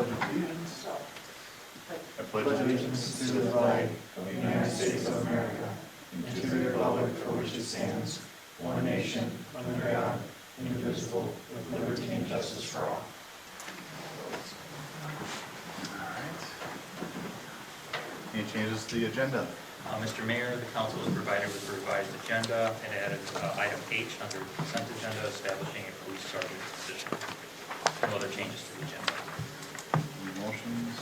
pledge allegiance. I pledge allegiance to the flag of the United States of America and to the republic for which it stands, one nation, under God, indivisible, with liberty and justice for all. Any changes to the agenda? Mr. Mayor, the council was provided with a revised agenda and added item H under the consent agenda, establishing a police sergeant position. No other changes to the agenda. Any motions?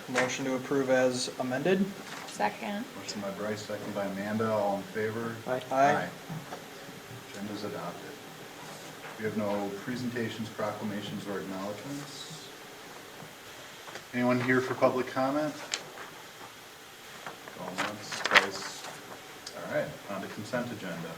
Motion to approve as amended. Second. Motion by Bryce, second by Amanda. All in favor? Aye. Agenda's adopted. We have no presentations, proclamations, or acknowledgements. Anyone here for public comment? Going once, twice. All right, on to consent agenda.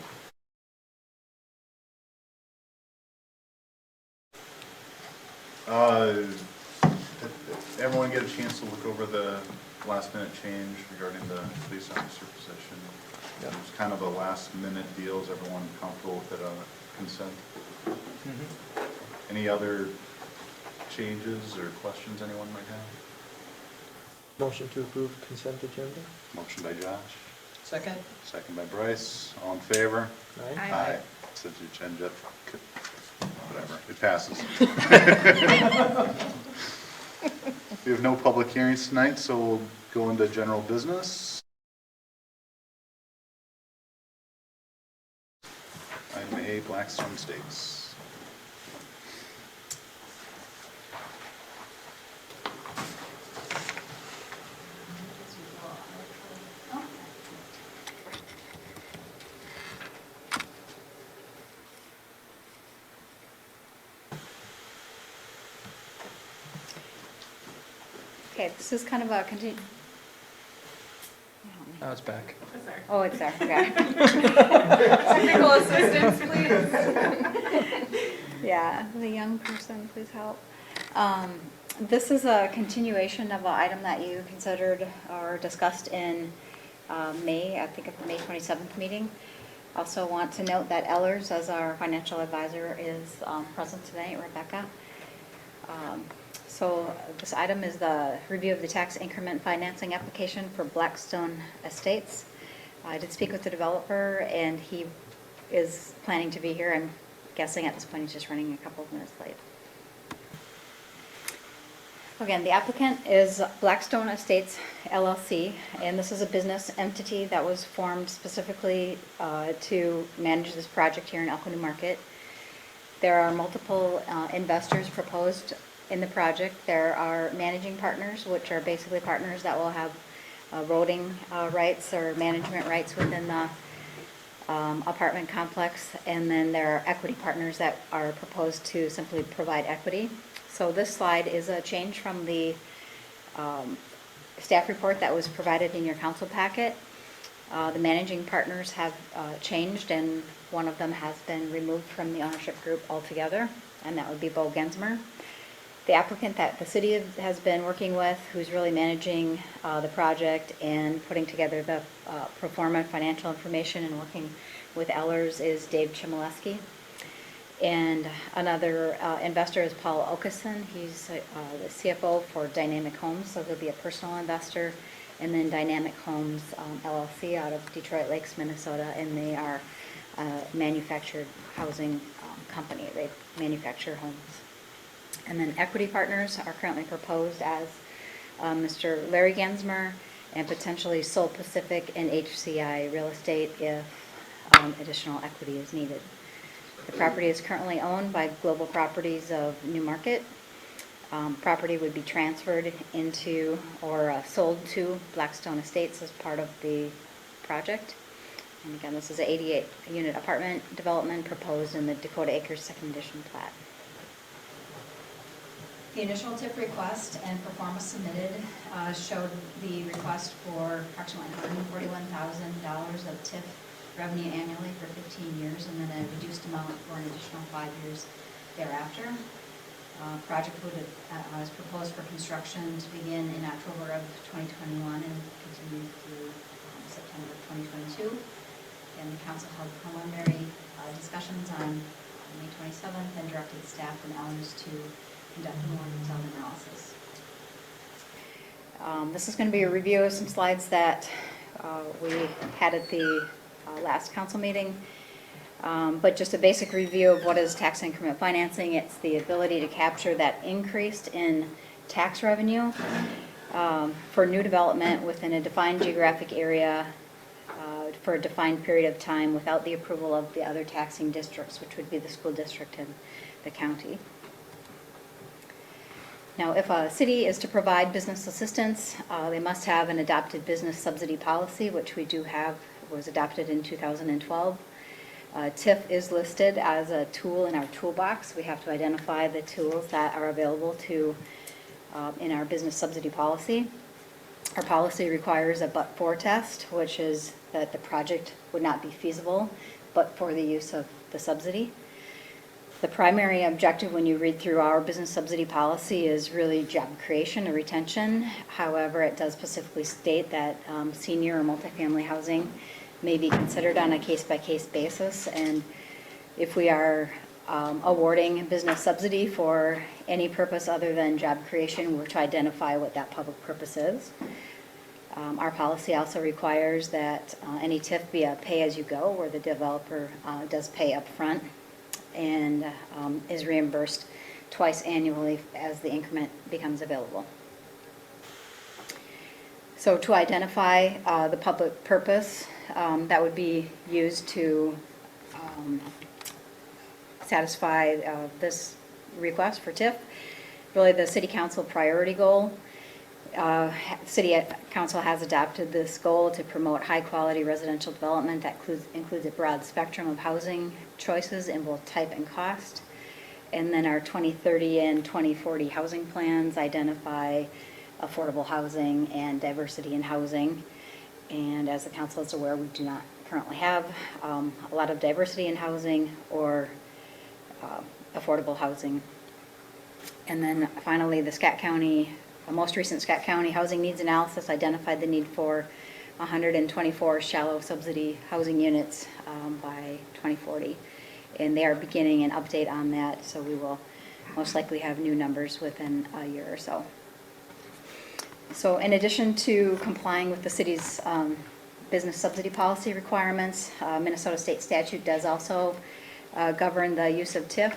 Did everyone get a chance to look over the last minute change regarding the police officer position? Yep. It was kind of a last minute deal. Is everyone comfortable with it on consent? Any other changes or questions anyone might have? Motion to approve consent agenda? Motion by Josh, Second. second by Bryce. All in favor? Aye. Said the agenda, whatever, it passes. We have no public hearings tonight, so we'll go into general business. Item A, Blackstone Estates. Okay, this is kind of a continue. Now it's back. Oh, it's there, okay. Technical assistance, please. Yeah, the young person, please help. This is a continuation of an item that you considered or discussed in May, I think at the May 27th meeting. Also want to note that Ellers, as our financial advisor, is present tonight, Rebecca. So this item is the review of the tax increment financing application for Blackstone Estates. I did speak with the developer, and he is planning to be here. I'm guessing at this point he's just running a couple of minutes late. Again, the applicant is Blackstone Estates LLC, and this is a business entity that was formed specifically to manage this project here in Elko New Market. There are multiple investors proposed in the project. There are managing partners, which are basically partners that will have voting rights or management rights within the apartment complex. And then there are equity partners that are proposed to simply provide equity. So this slide is a change from the staff report that was provided in your council packet. The managing partners have changed, and one of them has been removed from the ownership group altogether, and that would be Bo Gensmer. The applicant that the city has been working with, who's really managing the project and putting together the pro forma financial information and working with Ellers, is Dave Chmielewski. And another investor is Paul Okeson. He's the CFO for Dynamic Homes, so he'll be a personal investor. And then Dynamic Homes LLC out of Detroit Lakes, Minnesota, and they are a manufactured housing company. They manufacture homes. And then equity partners are currently proposed as Mr. Larry Gensmer and potentially Soul Pacific and HCI Real Estate if additional equity is needed. The property is currently owned by Global Properties of New Market. Property would be transferred into or sold to Blackstone Estates as part of the project. And again, this is an 88-unit apartment development proposed in the Dakota Acres Second Edition plat. The initial TIF request and pro forma submitted showed the request for approximately $141,000 of TIF revenue annually for 15 years, and then a reduced amount for an additional 5 years thereafter. Project is proposed for construction to begin in October of 2021 and continue through September of 2022. And the council held preliminary discussions on May 27th and directed staff and Ellers to conduct a more detailed analysis. This is going to be a review of some slides that we had at the last council meeting. But just a basic review of what is tax increment financing. It's the ability to capture that increase in tax revenue for new development within a defined geographic area for a defined period of time without the approval of the other taxing districts, which would be the school district and the county. Now, if a city is to provide business assistance, they must have an adopted business subsidy policy, which we do have. It was adopted in 2012. TIF is listed as a tool in our toolbox. We have to identify the tools that are available to in our business subsidy policy. Our policy requires a but-for test, which is that the project would not be feasible but for the use of the subsidy. The primary objective when you read through our business subsidy policy is really job creation or retention. However, it does specifically state that senior or multifamily housing may be considered on a case-by-case basis, and if we are awarding business subsidy for any purpose other than job creation, we're to identify what that public purpose is. Our policy also requires that any TIF be a pay-as-you-go, where the developer does pay up front and is reimbursed twice annually as the increment becomes available. So to identify the public purpose that would be used to satisfy this request for TIF, really the City Council priority goal. City Council has adopted this goal to promote high-quality residential development that includes a broad spectrum of housing choices in both type and cost. And then our 2030 and 2040 housing plans identify affordable housing and diversity in housing. And as the council is aware, we do not currently have a lot of diversity in housing or affordable housing. And then finally, the most recent Scott County Housing Needs Analysis identified the need for 124 shallow subsidy housing units by 2040. And they are beginning an update on that, so we will most likely have new numbers within a year or so. So in addition to complying with the city's business subsidy policy requirements, Minnesota state statute does also govern the use of TIF,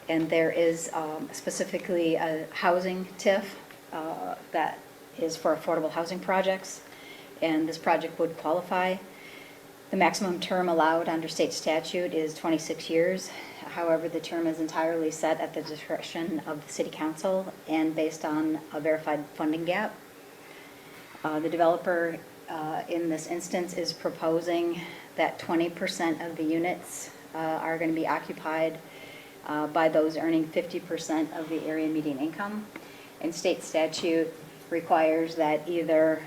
and there is specifically a housing TIF that is for affordable housing projects, and this project would qualify. The maximum term allowed under state statute is 26 years. However, the term is entirely set at the discretion of the City Council and based on a verified funding gap. The developer in this instance is proposing that 20% of the units are going to be occupied by those earning 50% of the area median income. And state statute requires that either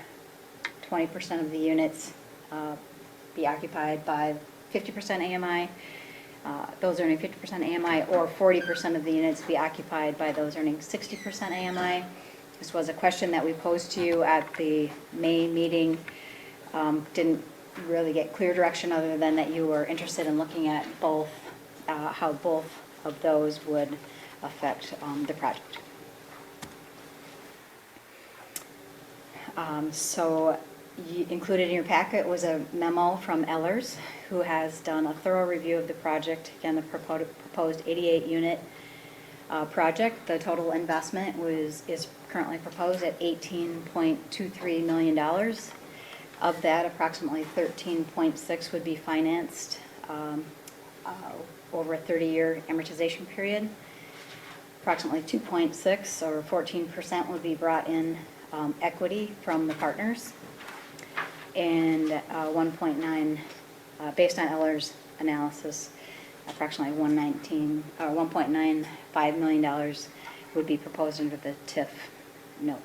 20% of the units be occupied by 50% AMI, those earning 50% AMI, or 40% of the units be occupied by those earning 60% AMI. This was a question that we posed to you at the May meeting. Didn't really get clear direction other than that you were interested in looking at both, how both of those would affect the project. So included in your packet was a memo from Ellers, who has done a thorough review of the project. Again, the proposed 88-unit project. The total investment is currently proposed at $18.23 million. Of that, approximately 13.6 would be financed over a 30-year amortization period. Approximately 2.6 or 14% would be brought in equity from the partners, and 1.9, based on Eller's analysis, approximately $1.95 million would be proposed under the TIF note.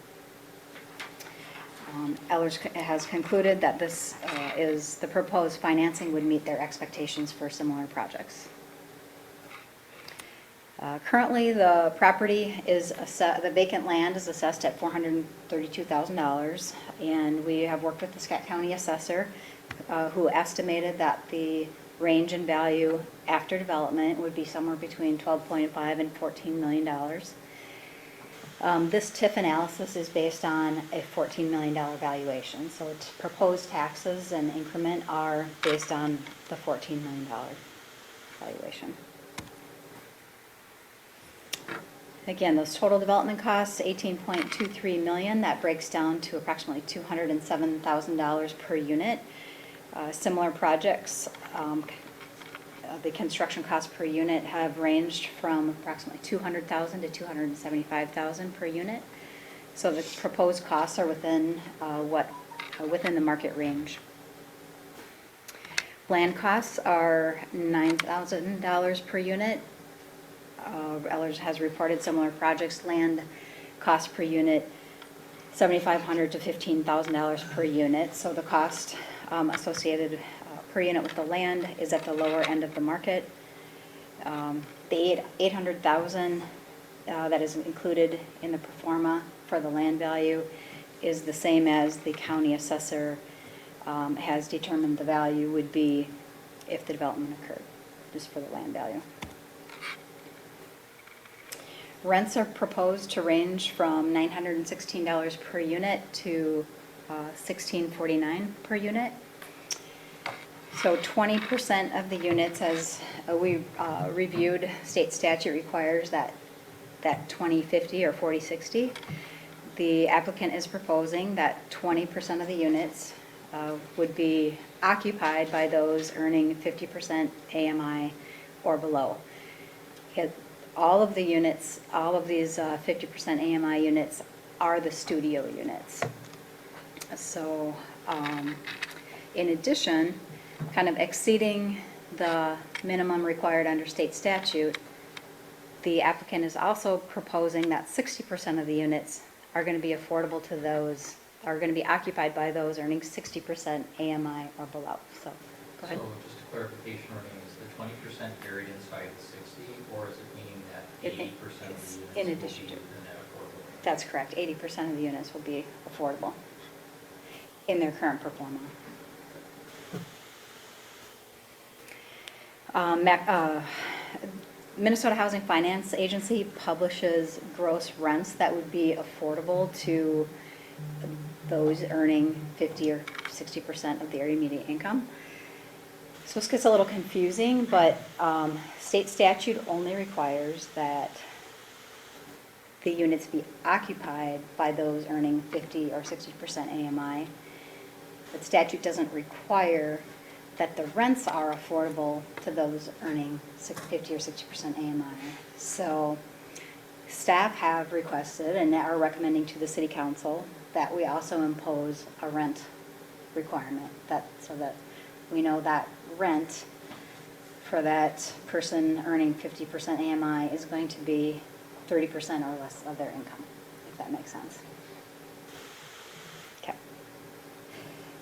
Ellers has concluded that this is the proposed financing would meet their expectations for similar projects. Currently, the property is the vacant land is assessed at $432,000, and we have worked with the Scott County assessor, who estimated that the range in value after development would be somewhere between $12.5 and $14 million. This TIF analysis is based on a $14 million valuation, so its proposed taxes and increment are based on the $14 million valuation. Again, those total development costs, $18.23 million, that breaks down to approximately $207,000 per unit. Similar projects, the construction costs per unit have ranged from approximately $200,000 to $275,000 per unit. So the proposed costs are within within the market range. Land costs are $9,000 per unit. Ellers has reported similar projects. Land cost per unit, $7,500 to $15,000 per unit. So the cost associated per unit with the land is at the lower end of the market. The $800,000 that is included in the pro forma for the land value is the same as the county assessor has determined the value would be if the development occurred, just for the land value. Rents are proposed to range from $916 per unit to $1,649 per unit. So 20% of the units, as we reviewed, state statute requires that 20/50 or 40/60. The applicant is proposing that 20% of the units would be occupied by those earning 50% AMI or below. All of the units, all of these 50% AMI units are the studio units. So in addition, kind of exceeding the minimum required under state statute, the applicant is also proposing that 60% of the units are going to be affordable to those, are going to be occupied by those earning 60% AMI or below. So, go ahead. So just a clarification, Renee, is the 20% buried inside the 60, or is it meaning that 80% of the units in will addition be to. in that affordable range? That's correct. 80% of the units will be affordable in their current performance. Minnesota Housing Finance Agency publishes gross rents that would be affordable to those earning 50 or 60% of the area median income. So this gets a little confusing, but state statute only requires that the units be occupied by those earning 50 or 60% AMI. But statute doesn't require that the rents are affordable to those earning 50 or 60% AMI. So staff have requested and are recommending to the city council that we also impose a rent requirement, so that we know that rent for that person earning 50% AMI is going to be 30% or less of their income, if that makes sense. Okay.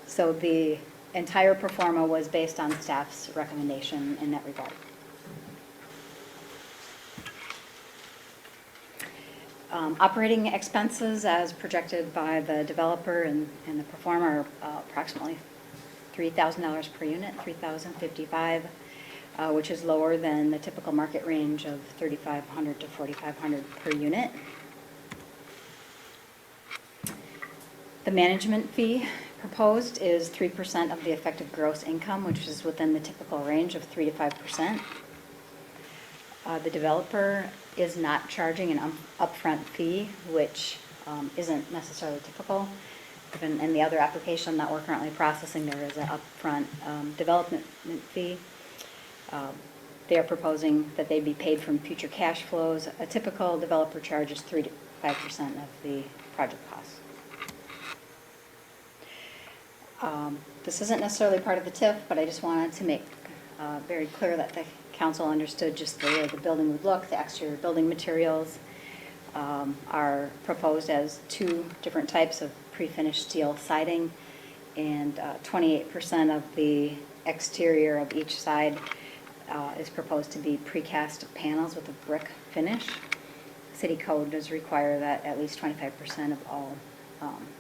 So the entire pro forma was based on staff's recommendation in that regard. Operating expenses as projected by the developer and the pro forma are approximately $3,000 per unit, $3,055, which is lower than the typical market range of $3,500 to $4,500 per unit. The management fee proposed is 3% of the effective gross income, which is within the typical range of 3 to 5%. The developer is not charging an upfront fee, which isn't necessarily typical. Even in the other application that we're currently processing, there is an upfront development fee. They are proposing that they be paid from future cash flows. A typical developer charges 3 to 5% of the project costs. This isn't necessarily part of the TIF, but I just wanted to make very clear that the council understood just the way the building would look. The exterior building materials are proposed as 2 different types of pre-finished steel siding, and 28% of the exterior of each side is proposed to be precast panels with a brick finish. City code does require that at least 25% of all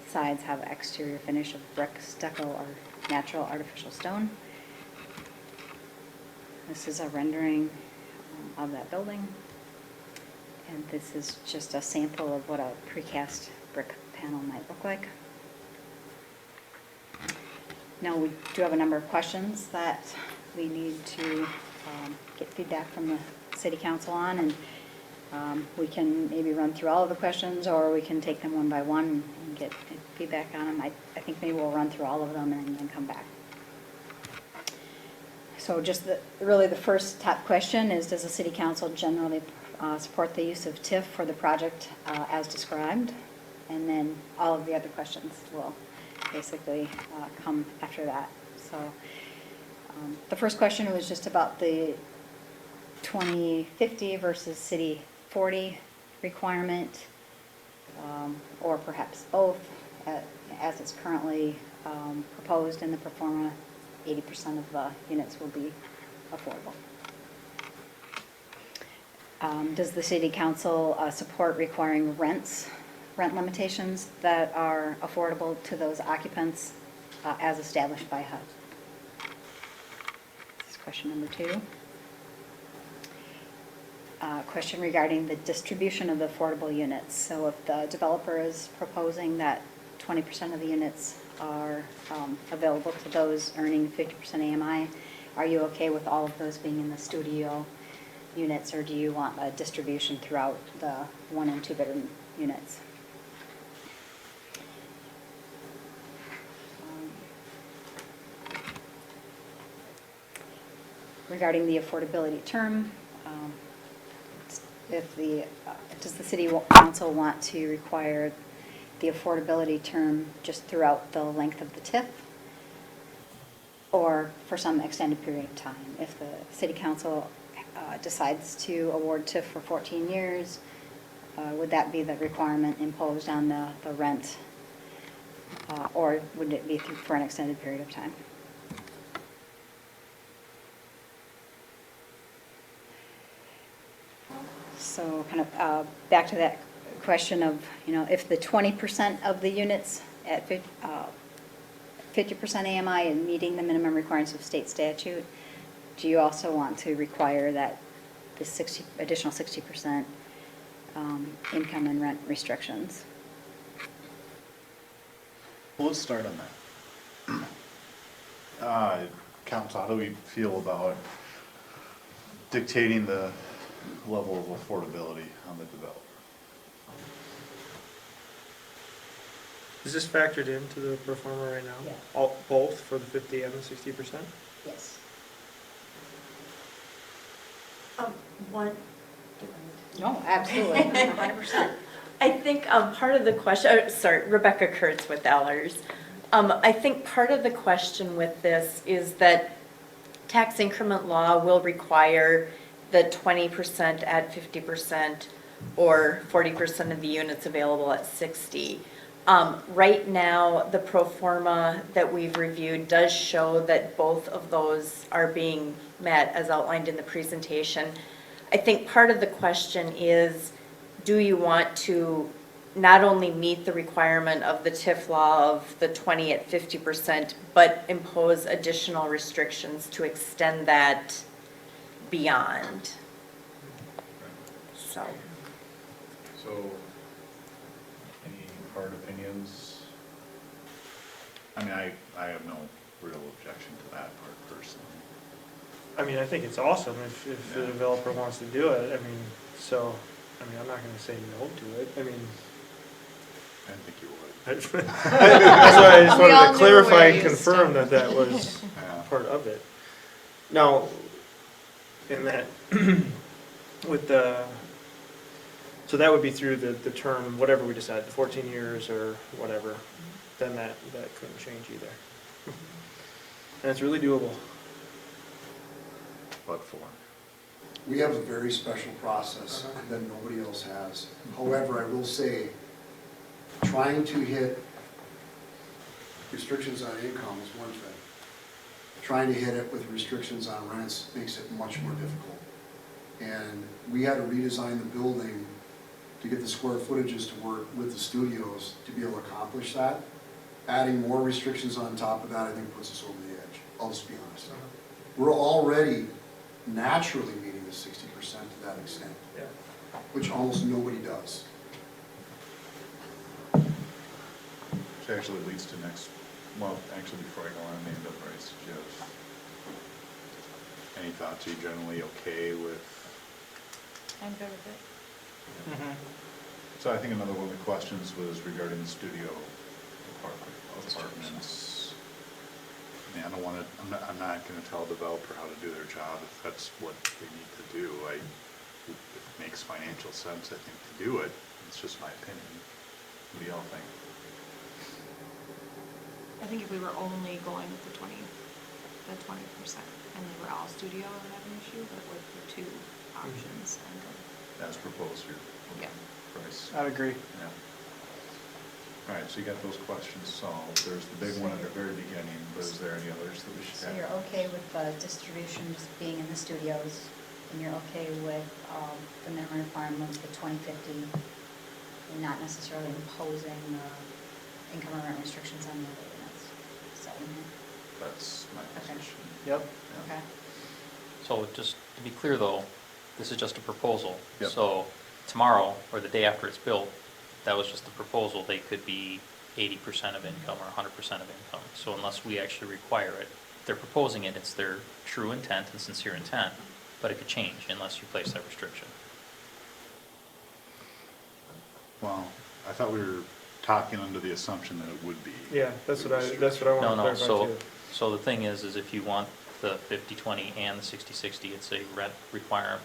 sides have exterior finish of brick, stucco, or natural artificial stone. This is a rendering of that building. And this is just a sample of what a precast brick panel might look like. Now, we do have a number of questions that we need to get feedback from the city council on, and we can maybe run through all of the questions, or we can take them one by one and get feedback on them. I think maybe we'll run through all of them and then come back. So just really the first top question is, does the city council generally support the use of TIF for the project as described? And then all of the other questions will basically come after that. So the first question was just about the 2050 versus city 40 requirement, or perhaps both, as it's currently proposed in the pro forma. 80% of the units will be affordable. Does the city council support requiring rent limitations that are affordable to those occupants as established by HUD? This is question number 2. Question regarding the distribution of the affordable units. So if the developer is proposing that 20% of the units are available to those earning 50% AMI, are you okay with all of those being in the studio units, or do you want a distribution throughout the 1 and 2 bedroom units? Regarding the affordability term, does the city council want to require the affordability term just throughout the length of the TIF, or for some extended period of time? If the city council decides to award TIF for 14 years, would that be the requirement imposed on the rent, or would it be for an extended period of time? So kind of back to that question of, if the 20% of the units at 50% AMI and meeting the minimum requirements of state statute, do you also want to require that the additional 60% income and rent restrictions? Well, let's start on that. Council, how do we feel about dictating the level of affordability on the developer? Is this factored into the pro forma right now? Yeah. Both for the 50 and the 60%? Yes. One. No, absolutely, 100%. I think part of the question, Rebecca Kurtz with Allers. I think part of the question with this is that tax increment law will require the 20% at 50% or 40% of the units available at 60. Right now, the pro forma that we've reviewed does show that both of those are being met as outlined in the presentation. I think part of the question is, do you want to not only meet the requirement of the TIF law of the 20 at 50%, but impose additional restrictions to extend that beyond? So Any hard opinions? I mean, I have no real objection to that part personally. I mean, I think it's awesome if the developer wants to do it. I mean, I'm not going to say no to it. I mean, I didn't think you would. that's why I just We all wanted to knew clarify where and you confirm stood. that was Yeah. part of it. Now, in that, with the, so that would be through the term, whatever we decide, the 14 years or whatever, then that couldn't change either. And it's really doable. But for. We have a very special process that nobody else has. However, I will say, trying to hit restrictions on income is one thing. Trying to hit it with restrictions on rents makes it much more difficult. And we had to redesign the building to get the square footages to work with the studios to be able to accomplish that. Adding more restrictions on top of that, I think, puts us over the edge. I'll just be honest. We're already naturally meeting the 60% to that extent. Yeah. which almost nobody does. Which actually leads to next, well, actually before I go on, Amanda, Bryce, do you have any thoughts? Are you generally okay with? I'm good with it. Mhm. So I think another one of the questions was regarding the studio apartments. I mean, I don't want to, I'm not going to tell a developer how to do their job if that's what they need to do. It makes financial sense, I think, to do it. It's just my opinion. What do y'all think? I think if we were only going with the 20%, and they were all studio, I would have an issue, but with the two options, I'm good. As proposed here. Yeah. Bryce? I'd agree. Yeah. All right, so you got those questions solved. There's the big one at the very beginning, but is there any others that we should So have? you're okay with the distribution just being in the studios, and you're okay with the minimum requirements, the 2050, and not necessarily imposing income or rent restrictions on the other units? So, That's my Okay. position. Yep. Yeah. okay. So just to be clear though, this is just a proposal. Yep. So tomorrow, or the day after it's built, that was just a proposal, they could be 80% of income or 100% of income. So unless we actually require it, they're proposing it, it's their true intent and sincere intent, but it could change unless you place that restriction. Well, I thought we were talking under the assumption that it would be. Yeah, that's what I want to No, clarify too. so the thing is if you want the 50/20 and the 60/60, it's a rent requirement.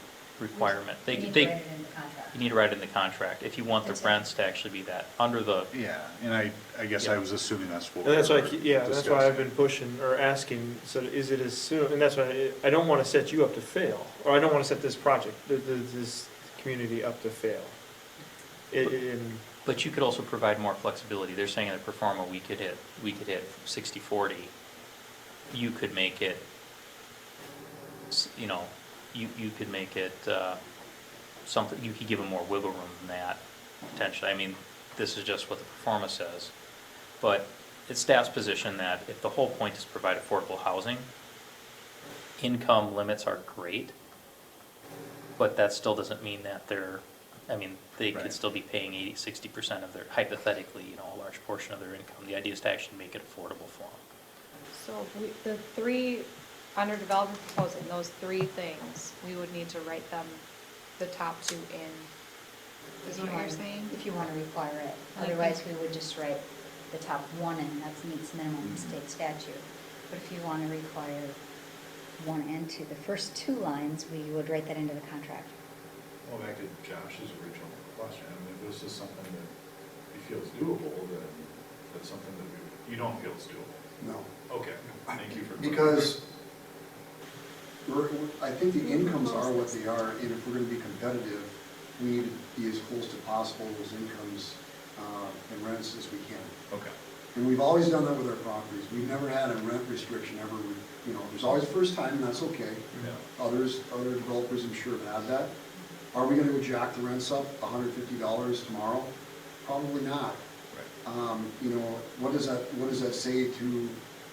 You need to write it in the contract. You need to write it in the contract, if you want the That's it. rents to actually be that, under the, Yeah, and I guess I was assuming that's what. And that's why, we were that's why I've discussing. been pushing or asking, so is it as soon, and that's why I don't want to set you up to fail, or I don't want to set this project, this community up to fail. but you could also provide more flexibility. They're saying that performa, we could hit 60/40. You could make it, you could make it something, you could give them more wiggle room than that, potentially. I mean, this is just what the performa says. But it's staff's position that if the whole point is to provide affordable housing, income limits are great, but that still doesn't mean that they could Right. still be paying 60% of their, hypothetically, a large portion of their income. The idea is to actually make it affordable for them. So if the three, under developer proposing, those three things, we would need to write them, the top two in, is what you're saying? If you want to require it. Like- Otherwise, we would just write the top one in, that meets minimum state statute. But if you want to require 1 and 2, the first 2 lines, we would write that into the contract. Well, back to Josh's original question, I mean, if this is something that he feels doable, then that's something that you don't feel is doable. No. Okay, thank you for. Because I think the incomes are what they are, and if we're gonna be competitive, we need to be as close to possible those incomes and rents as we can. Okay. And we've always done that with our properties. We've never had a rent restriction ever. There's always first time, and that's okay. Yeah. Other developers, I'm sure, have had that. Are we gonna go jack the rents up $150 tomorrow? Probably not. Right. What does that say to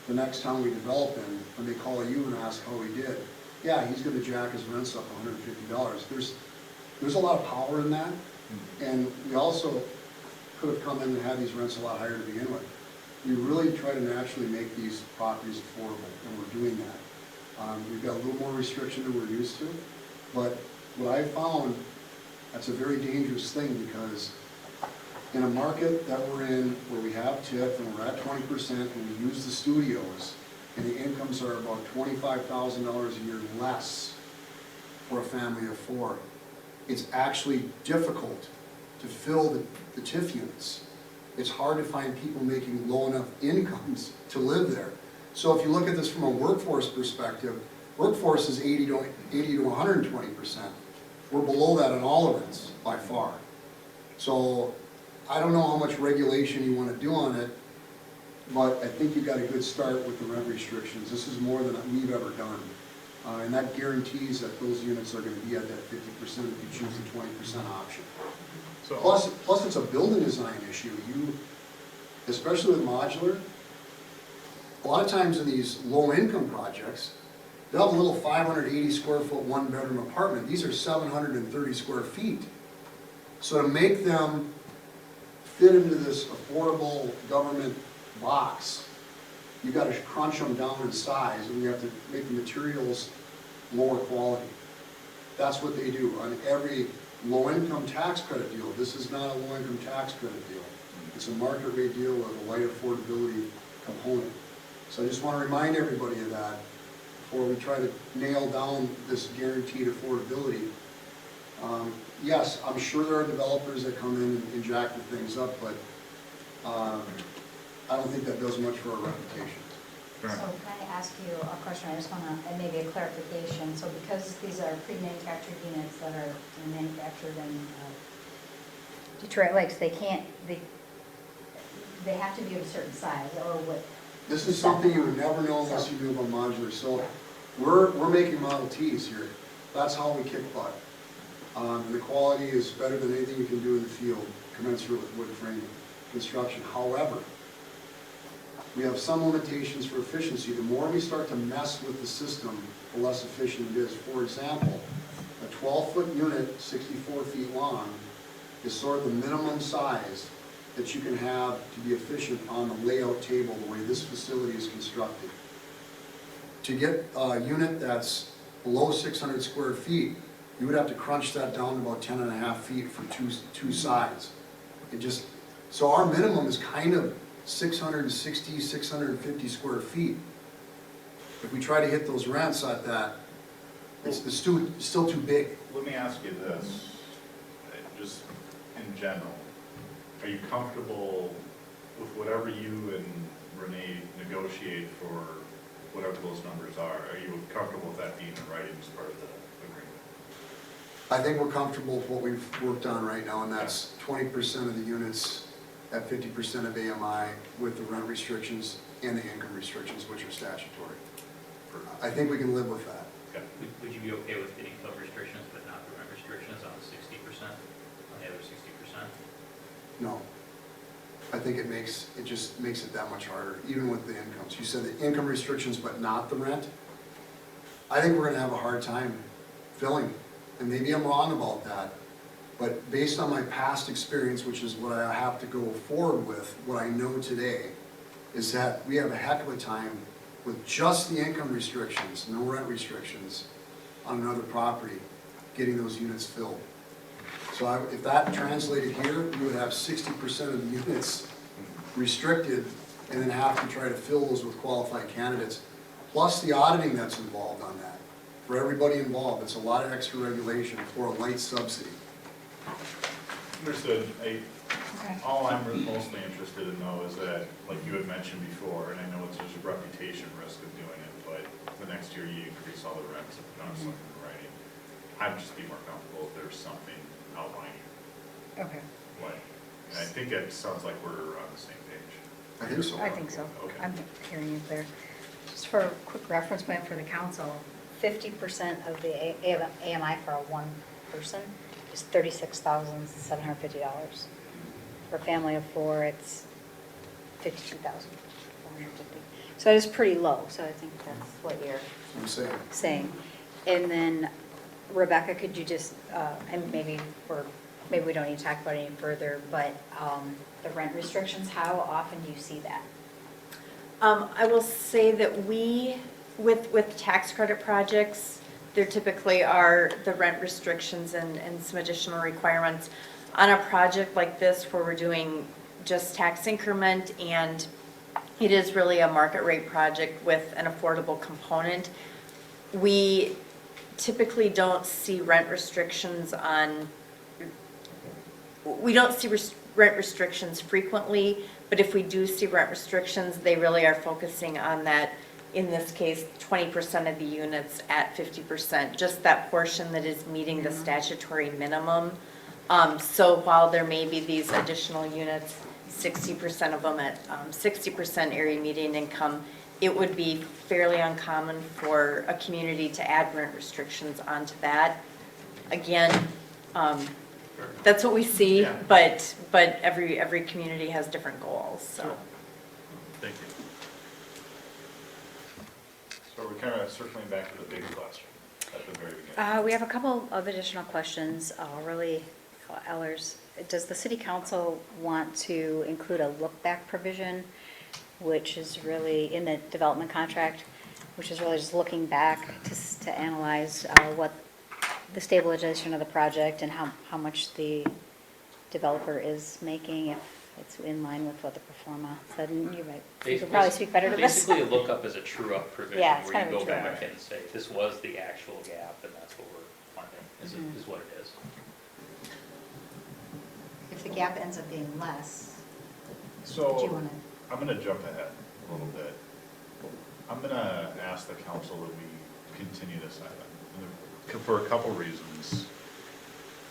the next town we develop in, when they call you and ask how he did? Yeah, he's gonna jack his rents up $150. There's a lot of power in that, and we also could have come in and had these rents a lot higher to begin with. We really try to naturally make these properties affordable, and we're doing that. We've got a little more restriction than we're used to, but what I found, that's a very dangerous thing, because in a market that we're in, where we have TIF and we're at 20% and we use the studios, and the incomes are about $25,000 a year less for a family of 4, it's actually difficult to fill the TIF units. It's hard to find people making low enough incomes to live there. So if you look at this from a workforce perspective, workforce is 80 to 120%. We're below that on all of it by far. So I don't know how much regulation you want to do on it, but I think you got a good start with the rent restrictions. This is more than we've ever done. And that guarantees that those units are going to be at that 50% if you choose the 20% option. So. Plus it's a building design issue. Especially with modular, a lot of times in these low-income projects, they'll have a little 580 square foot 1-bedroom apartment. These are 730 square feet. So to make them fit into this affordable government box, you gotta crunch them down in size, and you have to make the materials lower quality. That's what they do on every low-income tax credit deal. This is not a low-income tax credit deal. It's a market rate deal with a light affordability component. So I just wanna remind everybody of that before we try to nail down this guaranteed affordability. Yes, I'm sure there are developers that come in and jack the things up, but I don't think that does much for our reputation. So can I ask you a question? I just want to, and maybe a clarification. So because these are pre-manufactured units that are manufactured in Detroit Lakes, they can't, they have to be of a certain size or what? This is something you would never know unless you knew about modular. So we're making Model Ts here. That's how we kick butt. The quality is better than anything you can do in the field, commensurate with wood frame construction. However, we have some limitations for efficiency. The more we start to mess with the system, the less efficient it is. For example, a 12-foot unit, 64 feet long, is sort of the minimum size that you can have to be efficient on the layout table, the way this facility is constructed. To get a unit that's below 600 square feet, you would have to crunch that down to about 10 and a half feet for two sides. It just, so our minimum is kind of 660, 650 square feet. If we try to hit those rents at that, it's still too big. Let me ask you this, just in general. Are you comfortable with whatever you and Renee negotiate for whatever those numbers are? Are you comfortable with that being in writing as part of the agreement? I think we're comfortable with what we've worked on right now, and that's 20% of the units at 50% of AMI with the rent restrictions and the income restrictions, which are statutory. I think we can live with that. Okay. Would you be okay with the income restrictions but not the rent restrictions on the 60%, on the other 60%? No. I think it just makes it that much harder, even with the incomes. You said the income restrictions but not the rent. I think we're gonna have a hard time filling, and maybe I'm wrong about that, but based on my past experience, which is what I have to go forward with, what I know today, is that we have a heck of a time with just the income restrictions, no rent restrictions, on another property, getting those units filled. So if that translated here, we would have 60% of the units restricted and then have to try to fill those with qualified candidates, plus the auditing that's involved on that. For everybody involved, it's a lot of extra regulation for a light subsidy. Understood. Okay. All I'm mostly interested in though is that, like you had mentioned before, and I know there's a reputation risk of doing it, but the next year you increase all the rents if you're not something in writing. I'd just be more comfortable if there's something outlining Okay. what. And I think it sounds like we're on the same page. I think so. I think so. Okay. I'm hearing you clear. Just for a quick reference point for the council, 50% of the AMI for a one person is $36,750. For a family of four, it's $52,450. So it is pretty low, so I think that's what you're I'm saying. saying. And then, Rebecca, could you just, and maybe we don't need to talk about it any further, but the rent restrictions, how often do you see that? I will say that with tax credit projects, there typically are the rent restrictions and some additional requirements. On a project like this where we're doing just tax increment and it is really a market rate project with an affordable component, we typically don't see rent restrictions rent restrictions frequently, but if we do see rent restrictions, they really are focusing on that, in this case, 20% of the units at 50%, just that portion that is meeting the statutory minimum. So while there may be these additional units, 60% of them at 60% area median income, it would be fairly uncommon for a community to add rent restrictions onto that. Again, that's what we see, Yeah. but every community has different goals, so. Thank you. So we're kind of circling back to the big question at the very beginning. We have a couple of additional questions, really Ellers, does the city council want to include a look-back provision, which is really in the development contract, which is really just looking back to analyze what the stabilization of the project and how much the developer is making, if it's in line with what the performa said? And you could probably speak better to this. Basically, a lookup is a true-up provision, Yeah, it's where you kind of a go true-up. back and say, this was the actual gap, and that's what we're funding, is what it is. If the gap ends up being less, do you So, want to? I'm gonna jump ahead a little bit. I'm gonna ask the council that we continue this item, for a couple reasons.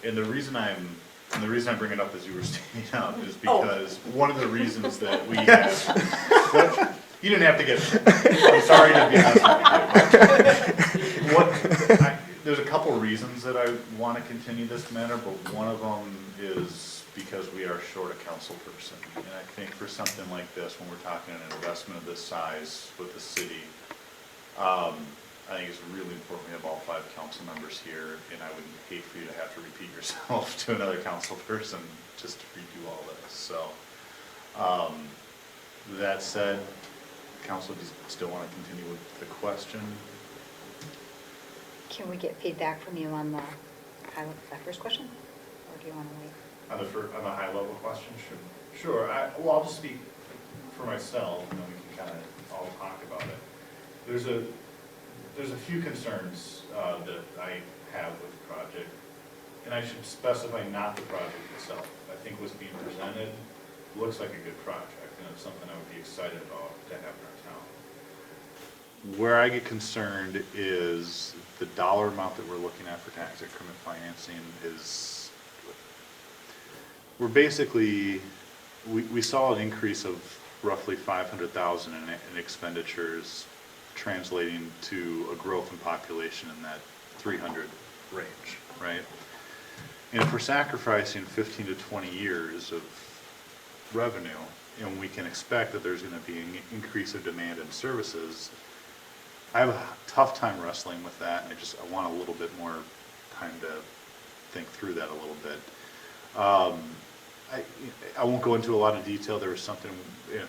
And the reason I bring it up, as you were stating out, is because one of the reasons that we have, you didn't have to get, I'm sorry to be honest with you. There's a couple reasons that I want to continue this matter, but one of them is because we are short a council person. And I think for something like this, when we're talking an investment of this size with the city, I think it's really important we have all 5 council members here, and I would hate for you to have to repeat yourself to another council person just to redo all this. So, that said, council, do you still want to continue with the question? Can we get feedback from you on that first question, or do you want to wait? On the high level question, sure. I'll just speak for myself, and then we can kind of all talk about it. There's a few concerns that I have with the project, and I should specify not the project itself. I think what's being presented looks like a good project, and it's something I would be excited about to have in our town. Where I get concerned is the dollar amount that we're looking at for tax increment financing is, we're basically, we saw an increase of roughly 500,000 in expenditures, translating to a growth in population in that 300 range, right? And if we're sacrificing 15 to 20 years of revenue, and we can expect that there's going to be an increase of demand in services, I have a tough time wrestling with that, and I want a little bit more time to think through that a little bit. I won't go into a lot of detail. There was something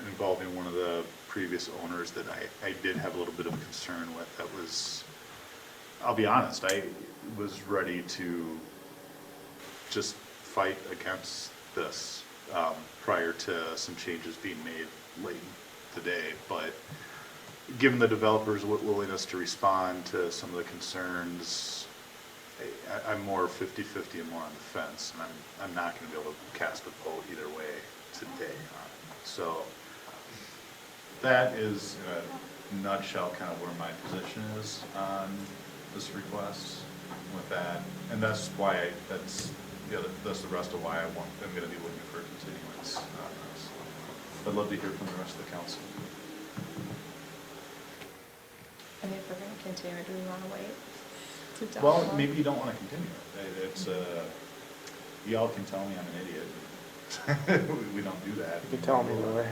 involving one of the previous owners that I did have a little bit of a concern with. That was, I'll be honest, I was ready to just fight against this prior to some changes being made late today. But given the developer's willingness to respond to some of the concerns, I'm more 50-50 and more on the fence, and I'm not going to be able to cast a vote either way today on it. So that is, in a nutshell, kind of where my position is on this request with that, and that's why that's the rest of why I'm going to be looking for a continuance on this. I'd love to hear from the rest of the council. And if we're going to continue, do we want to wait? Well, maybe you don't want to continue. It's y'all can tell me I'm an idiot. We don't do that. You can tell me either way.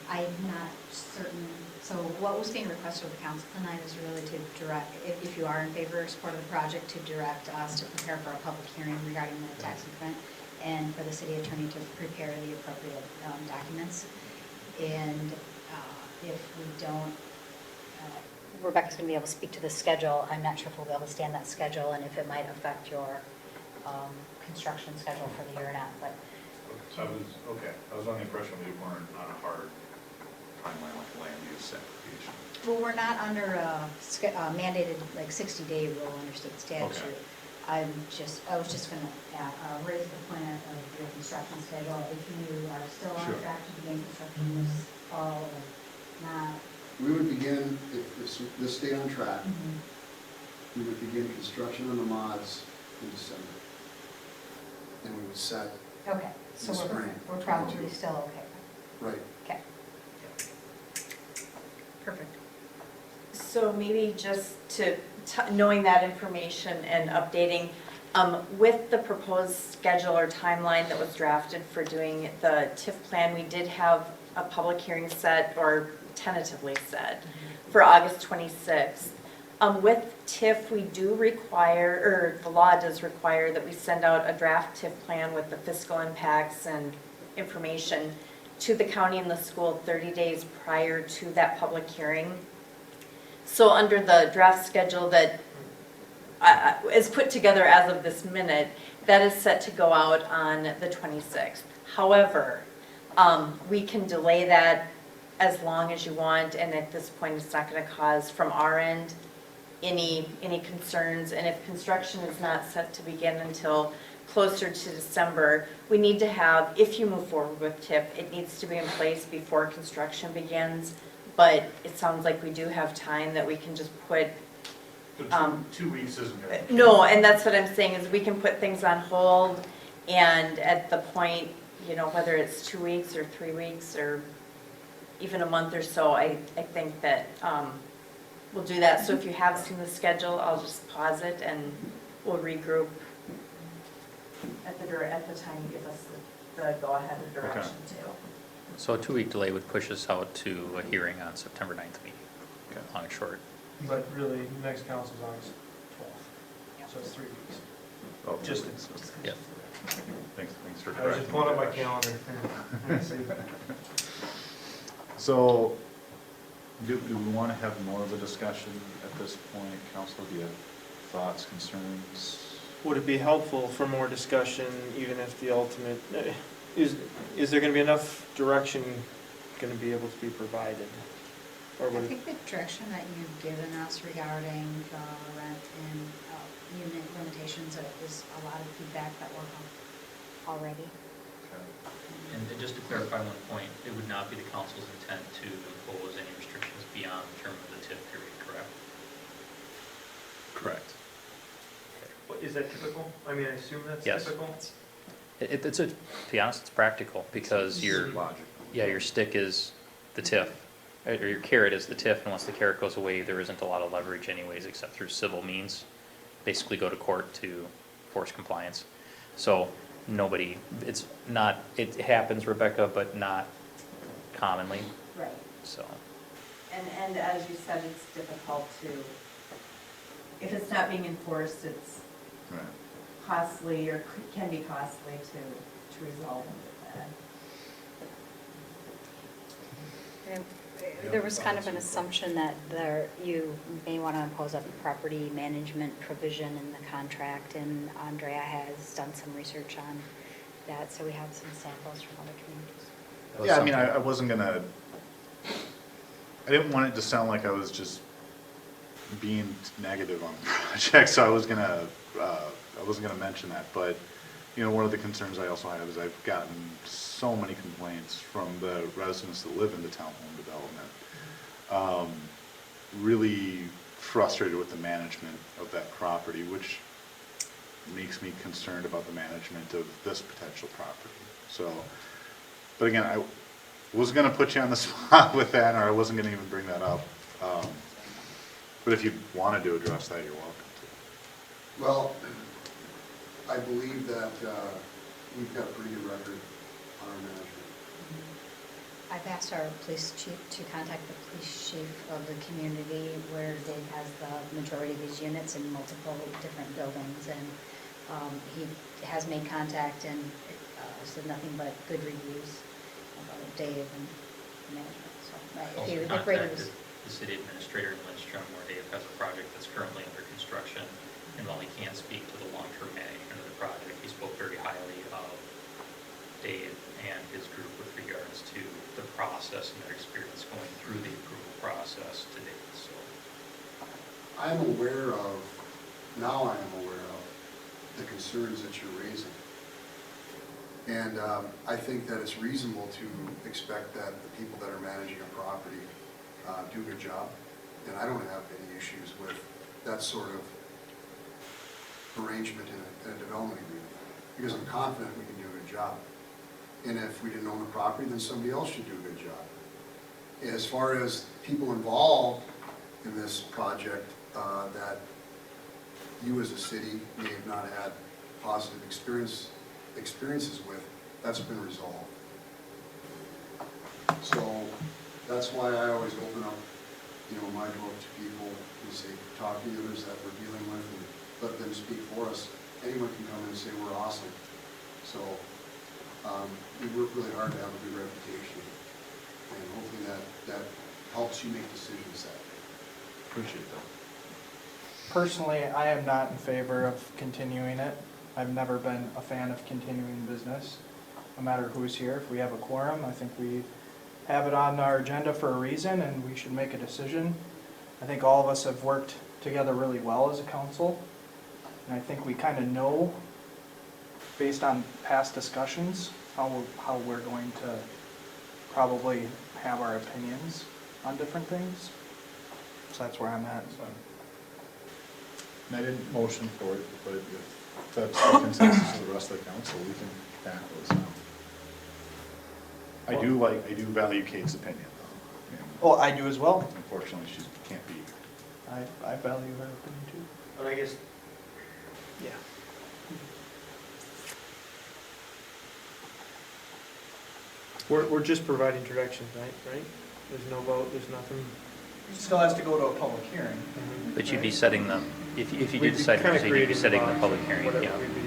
I'm not certain, so what was being requested of the council tonight is really to direct, if you are in favor or support of the project, to direct us to prepare for a public hearing regarding the tax increment, and for the city attorney to prepare the appropriate documents. And if we don't, Rebecca's going to be able to speak to the schedule. I'm not sure if we'll be able to stand that schedule, and if it might affect your construction schedule for the year or not, but. So I was on the impression we weren't on a hard timeline like land use application. Well, we're not under a mandated, like, 60-day rule under state statute. Okay. I was just going to raise the point of your construction schedule. If you are still on Sure. track to begin construction this fall or not. We would begin, if this stayed on track, we would begin construction on the mods in December. And we would set, Okay, so This spring. we're probably still okay. right, Okay. Perfect. So maybe just knowing that information and updating, with the proposed schedule or timeline that was drafted for doing the TIF plan, we did have a public hearing set or tentatively said, for August 26th. With TIF, we do require, or the law does require that we send out a draft TIF plan with the fiscal impacts and information to the county and the school 30 days prior to that public hearing. So under the draft schedule that is put together as of this minute, that is set to go out on the 26th. However, we can delay that as long as you want, and at this point, it's not going to cause, from our end, any concerns. And if construction is not set to begin until closer to December, we need to have, if you move forward with TIP, it needs to be in place before construction begins. But it sounds like we do have time that we can just put. But 2 weeks isn't gonna. No, and that's what I'm saying, is we can put things on hold, and at the point, whether it's 2 weeks or 3 weeks or even a month or so, I think that we'll do that. So if you have seen the schedule, I'll just pause it and we'll regroup at the time you give us the go-ahead and direction too. So a 2-week delay would push us out to a hearing on September 9th meeting, long and short. But really, next council's August 12th, so it's 3 weeks. Oh, Just, Yeah. Thanks for I was just pulling up my calendar. So, do we want to have more of a discussion at this point, council? Do you have thoughts, concerns? Would it be helpful for more discussion, even if the ultimate, is there going to be enough direction going to be able to be provided? Or I would it, think the direction that you've given us regarding the rent and unit limitations is a lot of feedback that we're on already. And just to clarify one point, it would not be the council's intent to impose any restrictions beyond the term of the TIF period, correct? Correct. is that typical? I mean, I assume that's Yes. typical? To be honest, it's practical, because your stick is the TIF, or your carrot is the TIF, and once the carrot goes away, there isn't a lot of leverage anyways, except through civil means. Basically go to court to force compliance. So nobody, it happens, Rebecca, but not commonly, Right. so. And as you said, it's difficult to, if it's not being enforced, it's Right. costly or can be costly to resolve that. There was kind of an assumption that you may want to impose a property management provision in the contract, and Andrea has done some research on that, so we have some samples from other communities. Yeah, I mean, I wasn't gonna, I didn't want it to sound like I was just being negative on the project, so I wasn't gonna mention that, but, one of the concerns I also have is I've gotten so many complaints from the residents that live in the townhome development. Really frustrated with the management of that property, which makes me concerned about the management of this potential property. So, but again, I wasn't gonna put you on the spot with that, or I wasn't gonna even bring that up. But if you wanted to address that, you're welcome to. Well, I believe that we've got a pretty good record on our management. I've asked our police chief to contact the police chief of the community where Dave has the majority of his units in multiple different buildings, and he has made contact and said nothing but good reviews about Dave and management. So if you Also would rate contacted it, the city administrator in Lindstrom, where Dave has a project that's currently under construction, and while he can't speak to the long-term management of the project, he spoke very highly of Dave and his group with regards to the process and their experience going through the approval process to date, so. I'm aware of, now I am aware of the concerns that you're raising. And I think that it's reasonable to expect that the people that are managing a property do a good job. And I don't have any issues with that sort of arrangement in a development agreement, because I'm confident we can do a good job. And if we didn't own the property, then somebody else should do a good job. As far as people involved in this project that you as a city may have not had positive experiences with, that's been resolved. So that's why I always open up, you know, my book to people who say, talk to the others that we're dealing with and let them speak for us. Anyone can come in and say we're awesome. So we work really hard to have a good reputation, and hopefully that helps you make decisions that day. Appreciate that. Personally, I am not in favor of continuing it. I've never been a fan of continuing business, no matter who's here. If we have a quorum, I think we have it on our agenda for a reason, and we should make a decision. I think all of us have worked together really well as a council, and I think we kind of know, based on past discussions, how we're going to probably have our opinions on different things. So that's where I'm at. And I didn't motion for it, but if that's the consensus of the rest of the council, we can tackle this now. I do value Kate's opinion, though. And Well, I do as well. unfortunately, she can't be. I value her opinion too. But I guess, yeah. We're just providing directions, right? There's no vote, there's nothing. Still has to go to a public hearing. But you'd be setting them, if you We'd do be decide to kinda proceed, you'd be creating setting the box public or hearing, whatever yeah. we'd be-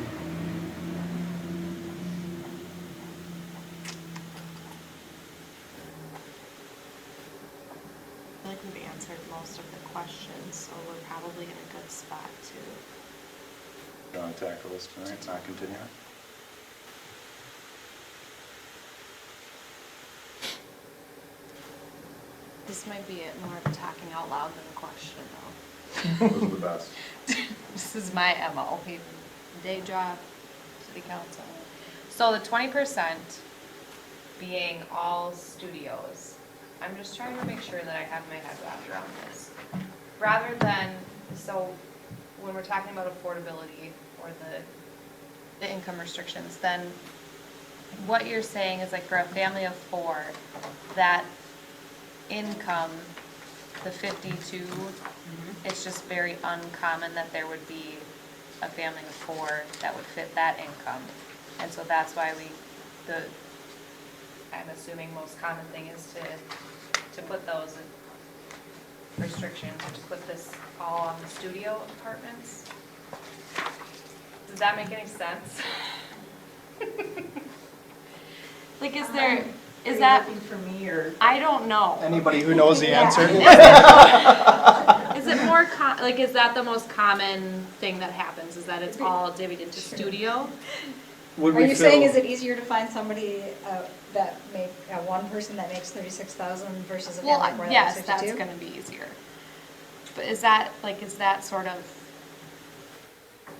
I feel like we've answered most of the questions, so we're probably in a good spot to. You want to tackle this tonight, not continue it? This might be more of a talking out loud than a question, though. Those are the best. This is my MO, day job, city council. So the 20% being all studios, I'm just trying to make sure that I have my head wrapped around this. Rather than, so when we're talking about affordability or the income restrictions, then what you're saying is like for a family of 4, that income, the 52, it's just very uncommon that there would be a family of 4 that would fit that income. And so that's why I'm assuming most common thing is to put those restrictions, or to put this all on the studio apartments. Does that make any sense? Like, is that, looking for me or? I don't know. Anybody who knows the answer? Is it more, is that the most common thing that happens, is that it's all divvied into studio? Would Are we you saying, feel- is it easier to find somebody one person that makes 36,000 versus a Well, family where yes, that's that's 62? gonna be easier. But is that sort of,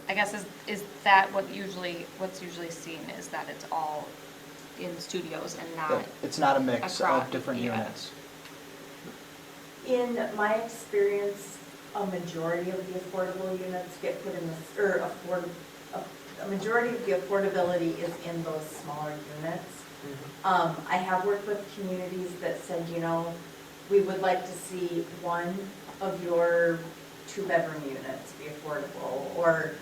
I guess, is that what's usually seen, is that it's all in studios and not, It's not a mix Across, of different yeah. units. In my experience, a majority of the affordable units get put in the, or a majority of the affordability is in those smaller units. I have worked with communities that said, you know, we would like to see one of your 2-bedroom units be affordable, or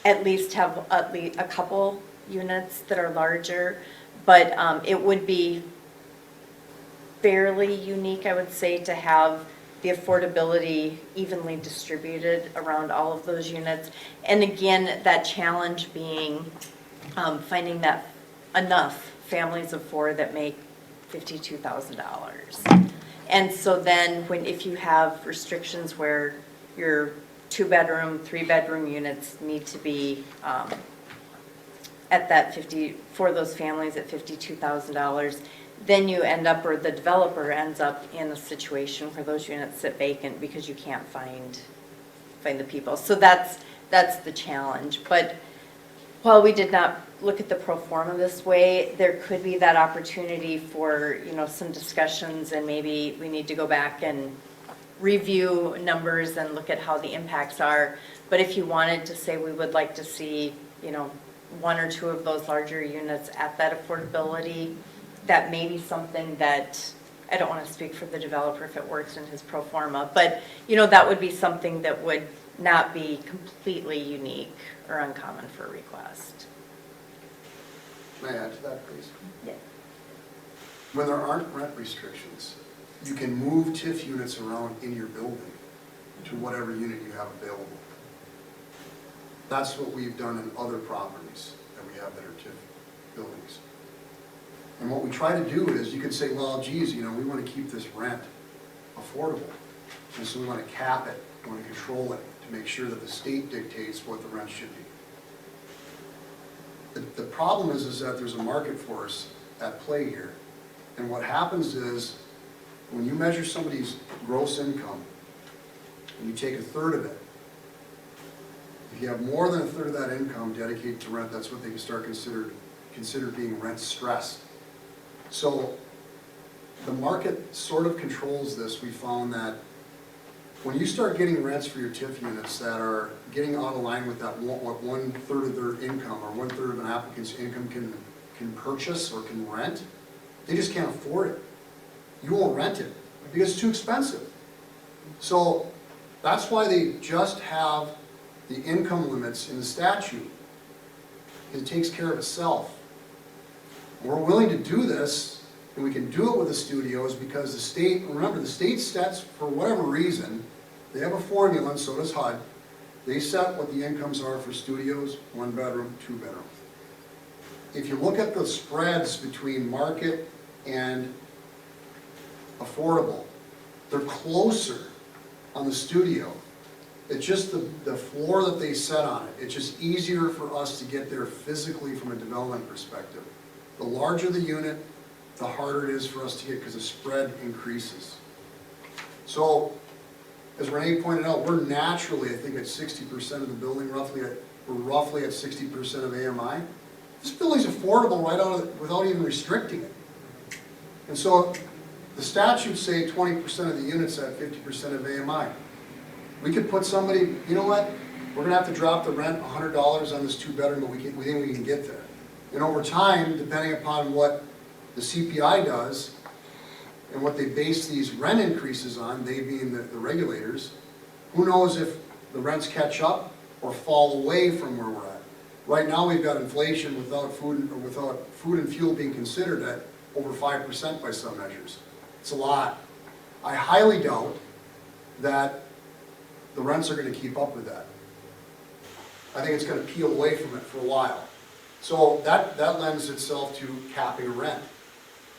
at least have a couple units that are larger, but it would be fairly unique, I would say, to have the affordability evenly distributed around all of those units. And again, that challenge being finding that enough families of 4 that make $52,000. And so then if you have restrictions where your 2-bedroom, 3-bedroom units need to be at that for those families at $52,000, then you end up, or the developer ends up in a situation where those units sit vacant because you can't find the people. So that's the challenge. But while we did not look at the pro forma this way, there could be that opportunity for, some discussions, and maybe we need to go back and review numbers and look at how the impacts are. But if you wanted to say we would like to see, 1 or 2 of those larger units at that affordability, that may be something that, I don't want to speak for the developer if it works in his pro forma, but, that would be something that would not be completely unique or uncommon for a request. Can I add to that, please? Yeah. when there aren't rent restrictions, you can move TIF units around in your building to whatever unit you have available. That's what we've done in other properties that we have that are TIF buildings. And what we try to do is, you could say, well, geez, you know, we want to keep this rent affordable. And so we want to cap it, we want to control it, to make sure that the state dictates what the rent should be. The problem is that there's a market force at play here. And what happens is, when you measure somebody's gross income, and you take a third of it, if you have more than a third of that income dedicated to rent, that's what they can start consider being rent stressed. So the market sort of controls this. We found that when you start getting rents for your TIF units that are getting out of line with that what 1/3 of their income or 1/3 of an applicant's income can purchase or can rent, they just can't afford it. You won't rent it because it's too expensive. So that's why they just have the income limits in the statute. It takes care of itself. We're willing to do this, and we can do it with the studios because the state, remember, the state sets, for whatever reason, they have a formula, and so does HUD. They set what the incomes are for studios, 1 bedroom, 2 bedroom. If you look at the spreads between market and affordable, they're closer on the studio. It's just the floor that they set on it. It's just easier for us to get there physically from a development perspective. The larger the unit, the harder it is for us to get because the spread increases. So, as Renee pointed out, we're naturally, I think, at 60% of the building, we're roughly at 60% of AMI. This building's affordable right out of without even restricting it. And so, the statutes say 20% of the units at 50% of AMI. We could put somebody, you know what, we're gonna have to drop the rent $100 on this 2-bedroom, but we think we can get there. And over time, depending upon what the CPI does and what they base these rent increases on, they being the regulators, who knows if the rents catch up or fall away from where we're at. Right now, we've got inflation without food and fuel being considered at over 5% by some measures. It's a lot. I highly doubt that the rents are going to keep up with that. I think it's going to peel away from it for a while. So that lends itself to capping rent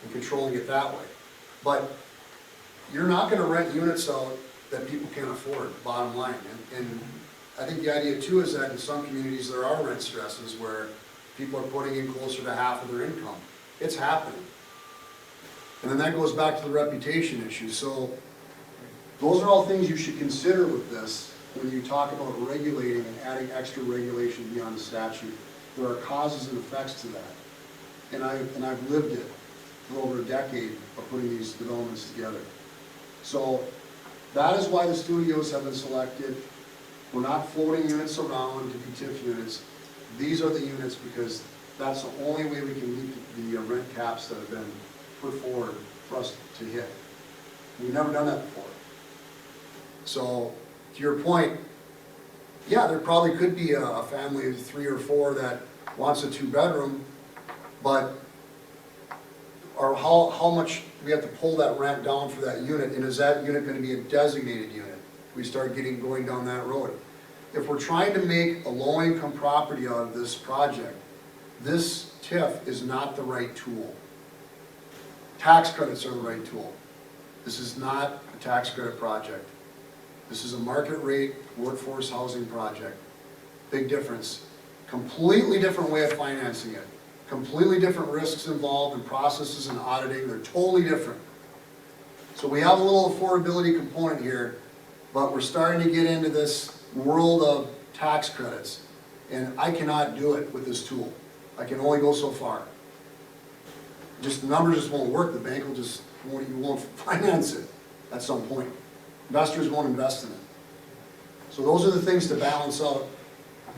and controlling it that way. But you're not going to rent units out that people can't afford, bottom line. And I think the idea too is that in some communities there are rent stresses where people are putting in closer to half of their income. It's happening. And then that goes back to the reputation issue. So those are all things you should consider with this when you talk about regulating and adding extra regulation beyond the statute. There are causes and effects to that. And I've lived it for over a decade of putting these developments together. So that is why the studios have been selected. We're not floating units around to be TIF units. These are the units because that's the only way we can meet the rent caps that have been put forward for us to hit. We've never done that before. So, to your point, yeah, there probably could be a family of 3 or 4 that wants a 2-bedroom, but or how much we have to pull that rent down for that unit, and is that unit going to be a designated unit? We start going down that road. If we're trying to make a low-income property out of this project, this TIF is not the right tool. Tax credits are the right tool. This is not a tax credit project. This is a market rate workforce housing project. Big difference. Completely different way of financing it. Completely different risks involved in processes and auditing. They're totally different. So we have a little affordability component here, but we're starting to get into this world of tax credits. And I cannot do it with this tool. I can only go so far. Just the numbers just won't work. The bank will just won't finance it at some point. Investors won't invest in it. So those are the things to balance out.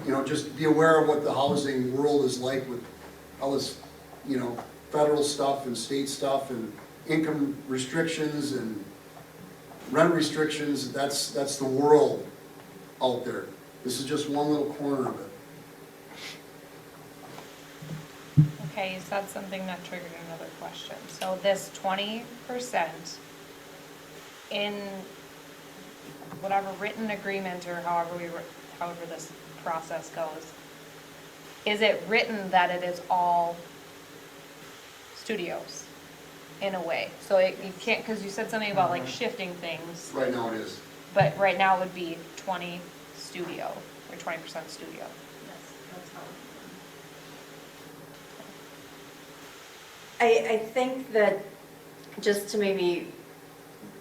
You know, just be aware of what the housing world is like with all this, you know, federal stuff and state stuff and income restrictions and rent restrictions. That's the world out there. This is just one little corner of it. Okay, you said something that triggered another question. So this 20% in whatever written agreement or however this process goes, is it written that it is all studios in a way? So you can't, because you said something about like shifting things, Right now it is. but right now it would be 20 studio or 20% studio. I think that, just to maybe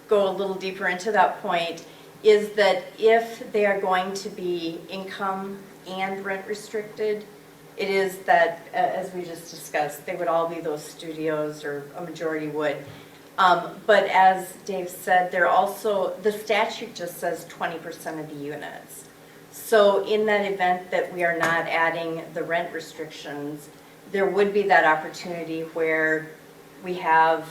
go a little deeper into that point, is that if they are going to be income and rent restricted, it is that, as we just discussed, they would all be those studios, or a majority would. But as Dave said, they're also, the statute just says 20% of the units. So in that event that we are not adding the rent restrictions, there would be that opportunity where we have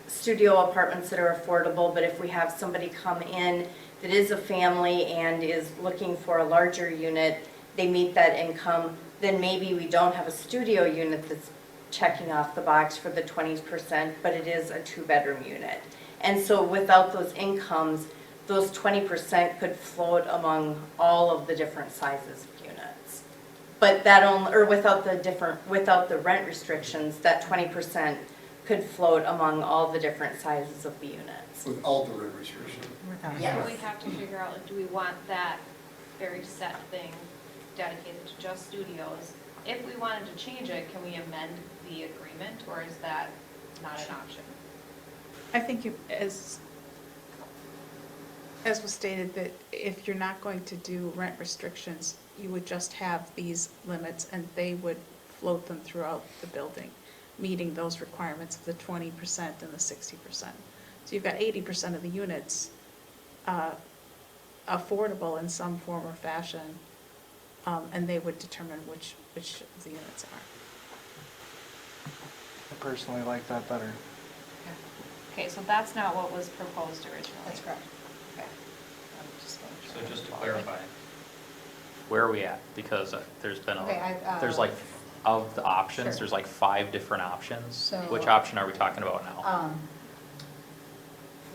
studio apartments that are affordable, but if we have somebody come in that is a family and is looking for a larger unit, they meet that income, then maybe we don't have a studio unit that's checking off the box for the 20%, but it is a 2-bedroom unit. And so without those incomes, those 20% could float among all of the different sizes of units. But that only, or without the rent restrictions, that 20% could float among all the different sizes of the units. Without the rent restriction. Yes. So we have to figure out, like, do we want that very set thing dedicated to just studios? If we wanted to change it, can we amend the agreement, or is that not an option? I think you, as was stated, that if you're not going to do rent restrictions, you would just have these limits and they would float them throughout the building, meeting those requirements of the 20% and the 60%. So you've got 80% of the units affordable in some form or fashion, and they would determine which of the units are. I personally like that better. Okay, so that's not what was proposed originally. That's correct. Okay. I'm just making So sure. just to clarify, where are we at? Because there's been Okay, there's like, of the options, Sure. there's like 5 different options. So- Which option are we talking about now?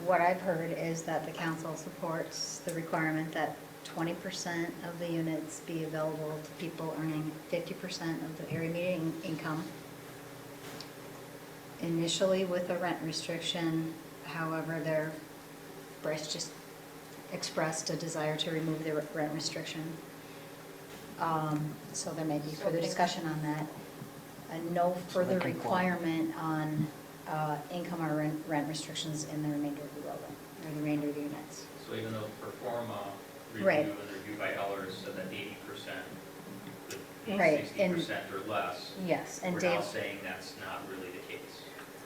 What I've heard is that the council supports the requirement that 20% of the units be available to people earning 50% of the area median income. Initially with a rent restriction, however, Bryce just expressed a desire to remove the rent restriction. So there may be further discussion on that. No further requirement on income or rent restrictions in the remainder of the building, or the remainder of the units. So even though the performa review Right. and review by Ellers said that 80% would be Right, and- 60% or less, Yes, and we're Dave, now saying that's not really the case.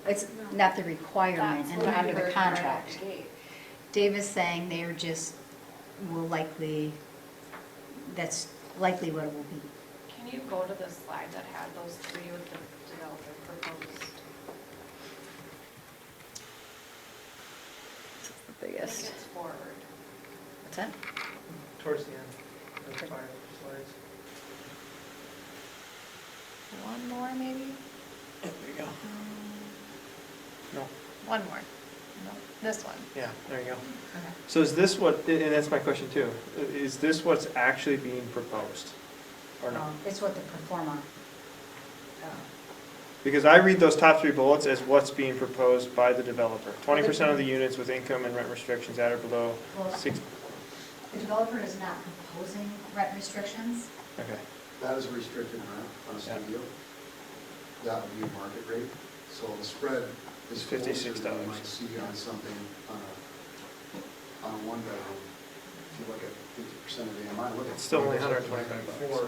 it's not the requirement That's and what we under the heard right out contract. the gate. Dave is saying they're just, will likely, that's likely what it will be. Can you go to the slide that had those 3 with the developer proposed? This is the I think biggest. it's forward. What's that? Towards the end, of the fire slides. One more, maybe? There you go. No, One more. No, this one. yeah, there you go. Okay. So is this what, and that's my question too, is this what's actually being proposed, or not? It's what the performa. Because I read those top 3 bullets as what's being proposed by the developer. 20% of the units with income and rent restrictions at or below Well, 6, the developer is not proposing rent restrictions. okay. That is a restricted rent on a studio. That would be a market rate. So the spread is closer $56. than you might see on something on a 1-bedroom. If you look at 50% of the AMI, look at. It's still only $125. Before,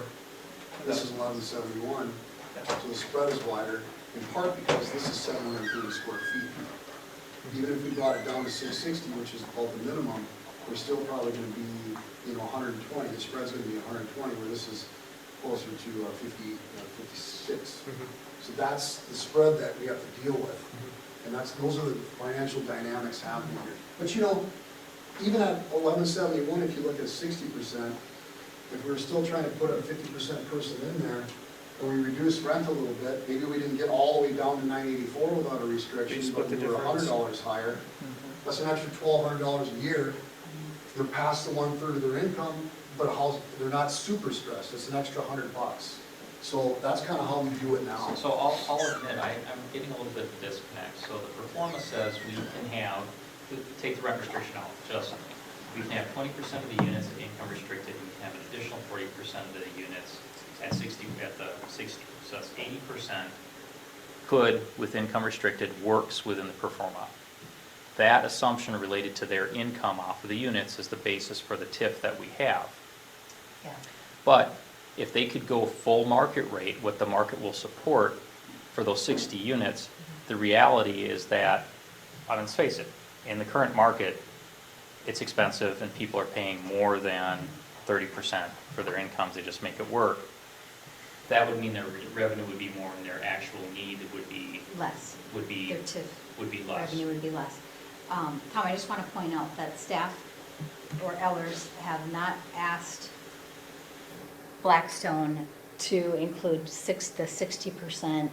this is 1171, so the spread is wider, in part because this is 730 square feet. Even if we brought it down to 660, which is about the minimum, we're still probably gonna be, 120. The spread's gonna be 120, where this is closer to 56. So that's the spread that we have to deal with. And those are the financial dynamics happening here. But even at 1171, if you look at 60%, if we were still trying to put a 50% person in there, and we reduce rent a little bit, maybe we didn't get all the way down to 984 without a restriction, Split but the we were difference. $100 higher. That's an extra $1,200 a year. They're past the 1/3 of their income, but they're not super stressed, it's an extra $100. So that's kind of how we do it now. So I'll admit, I'm getting a little bit of a disconnect. So the performa says we can have, take the rent restriction out, just, we can have 20% of the units at income restricted, we can have an additional 40% of the units at 60, so that's 80% could, with income restricted, works within the performa. That assumption related to their income off of the units is the basis for the TIF that we have. Yeah. But if they could go full market rate, what the market will support for those 60 units, the reality is that, let's face it, in the current market, it's expensive and people are paying more than 30% for their incomes, they just make it work. That would mean their revenue would be more and their actual need would be Less. would be Their TIF less. revenue would be less. Tom, I just want to point out that staff or Ellers have not asked Blackstone to include the 60%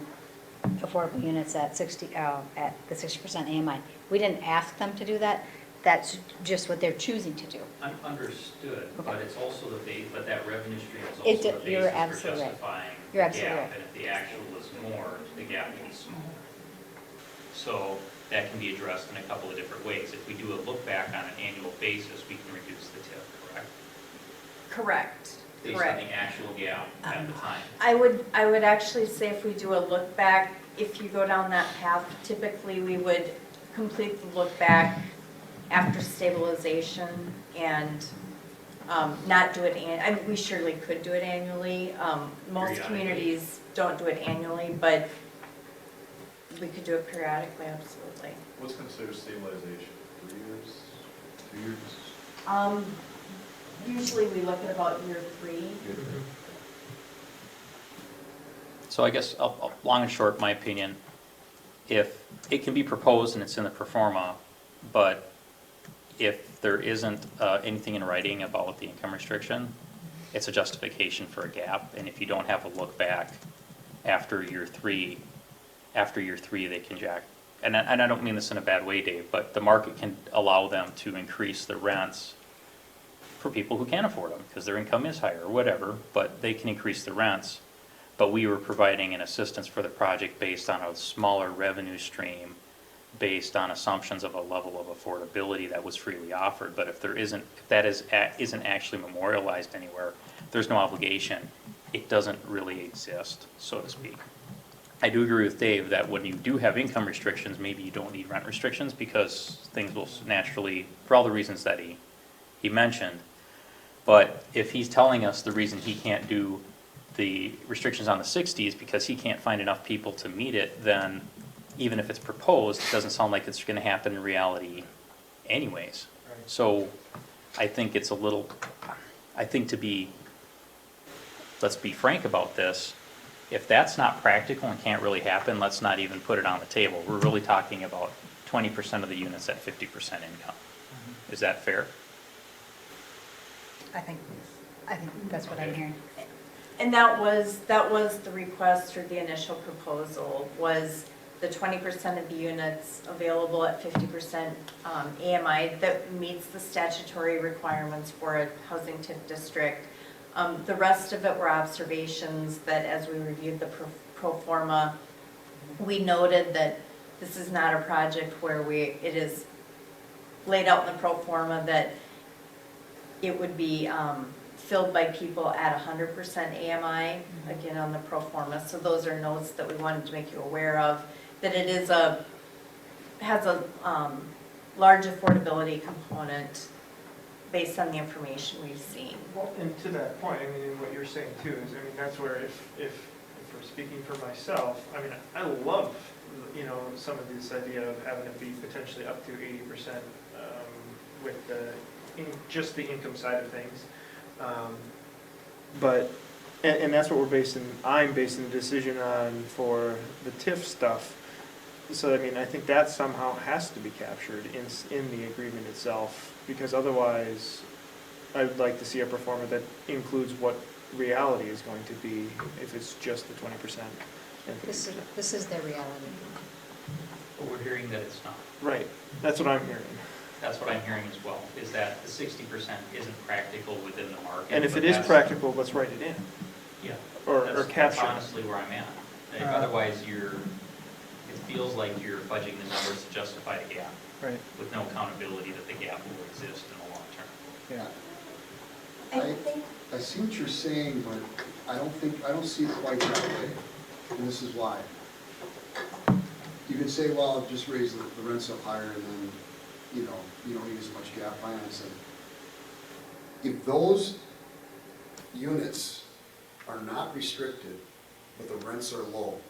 affordable units at the 60% AMI. We didn't ask them to do that. That's just what they're choosing to do. I'm understood, Okay. but it's also the base, but that revenue stream is It also d- the you're basis for absolutely right. justifying You're the absolutely gap. right. And if the actual is more, the gap will be smaller. So that can be addressed in a couple of different ways. If we do a look back on an annual basis, we can reduce the TIF, correct? Correct, Based on correct. the actual gap at the time. I would actually say if we do a look back, if you go down that path, typically we would complete the look back after stabilization and not do it, I mean, we surely could do it annually. Most Periodically. communities don't do it annually, but we could do it periodically, absolutely. What's considered stabilization? 3 years? 2 years? Usually we look at about year 3. So I guess, long and short, my opinion, if it can be proposed and it's in the performa, but if there isn't anything in writing about the income restriction, it's a justification for a gap. And if you don't have a look back after year 3, they can jack. And I don't mean this in a bad way, Dave, but the market can allow them to increase the rents for people who can't afford them because their income is higher or whatever, but they can increase the rents. But we were providing an assistance for the project based on a smaller revenue stream, based on assumptions of a level of affordability that was freely offered. But if that isn't actually memorialized anywhere, there's no obligation. It doesn't really exist, so to speak. I do agree with Dave that when you do have income restrictions, maybe you don't need rent restrictions because things will naturally, for all the reasons that he mentioned. But if he's telling us the reason he can't do the restrictions on the 60s because he can't find enough people to meet it, then even if it's proposed, it doesn't sound like it's going to happen in reality anyways. Right. So I think it's let's be frank about this. If that's not practical and can't really happen, let's not even put it on the table. We're really talking about 20% of the units at 50% income. Is that fair? I think that's what I'm hearing. And that was the request or the initial proposal, was the 20% of the units available at 50% AMI that meets the statutory requirements for a housing TIF district. The rest of it were observations that as we reviewed the pro forma, we noted that this is not a project where it is laid out in the pro forma that it would be filled by people at 100% AMI, again on the pro forma. So those are notes that we wanted to make you aware of, that it is has a large affordability component based on the information we've seen. Well, and to that point, I mean, what you're saying too is, I mean, that's where if we're speaking for myself, I mean, I love, some of this idea of having it be potentially up to 80% with just the income side of things. But, and that's what I'm basing the decision on for the TIF stuff. So, I mean, I think that somehow has to be captured in the agreement itself, because otherwise, I would like to see a performer that includes what reality is going to be if it's just the 20% and 30%. This is their reality. But we're hearing that it's not. Right, that's what I'm hearing. That's what I'm hearing as well, is that the 60% isn't practical within the market. And if but it is that's- practical, let's write it in, Yeah. or That's capture it. honestly where I'm at. Otherwise, it feels like you're fudging the numbers to justify the gap, Right, with no accountability that the gap will exist in the long term. yeah. I see what you're saying, but I don't see it quite that way, and this is why. You could say, well, just raise the rents up higher, and then, you know, you don't need as much gap financing. If those units are not restricted, but the rents are low,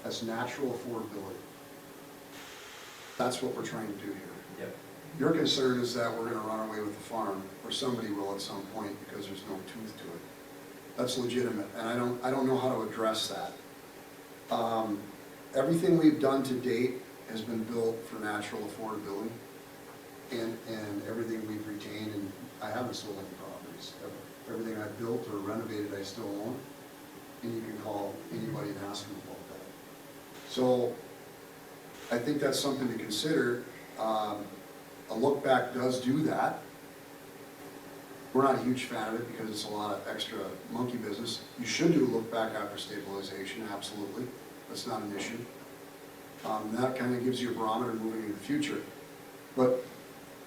that's natural affordability. That's what we're trying to do here. Yep. Your concern is that we're gonna run away with the farm, or somebody will at some point, because there's no tooth to it. That's legitimate, and I don't know how to address that. Everything we've done to date has been built for natural affordability, and everything we've retained, and I haven't sold any properties. Everything I've built or renovated, I still own, and you can call anybody and ask them about that. So, I think that's something to consider. A look back does do that. We're not a huge fan of it because it's a lot of extra monkey business. You should do a look back after stabilization, absolutely. That's not an issue. That kind of gives you a barometer moving into the future. But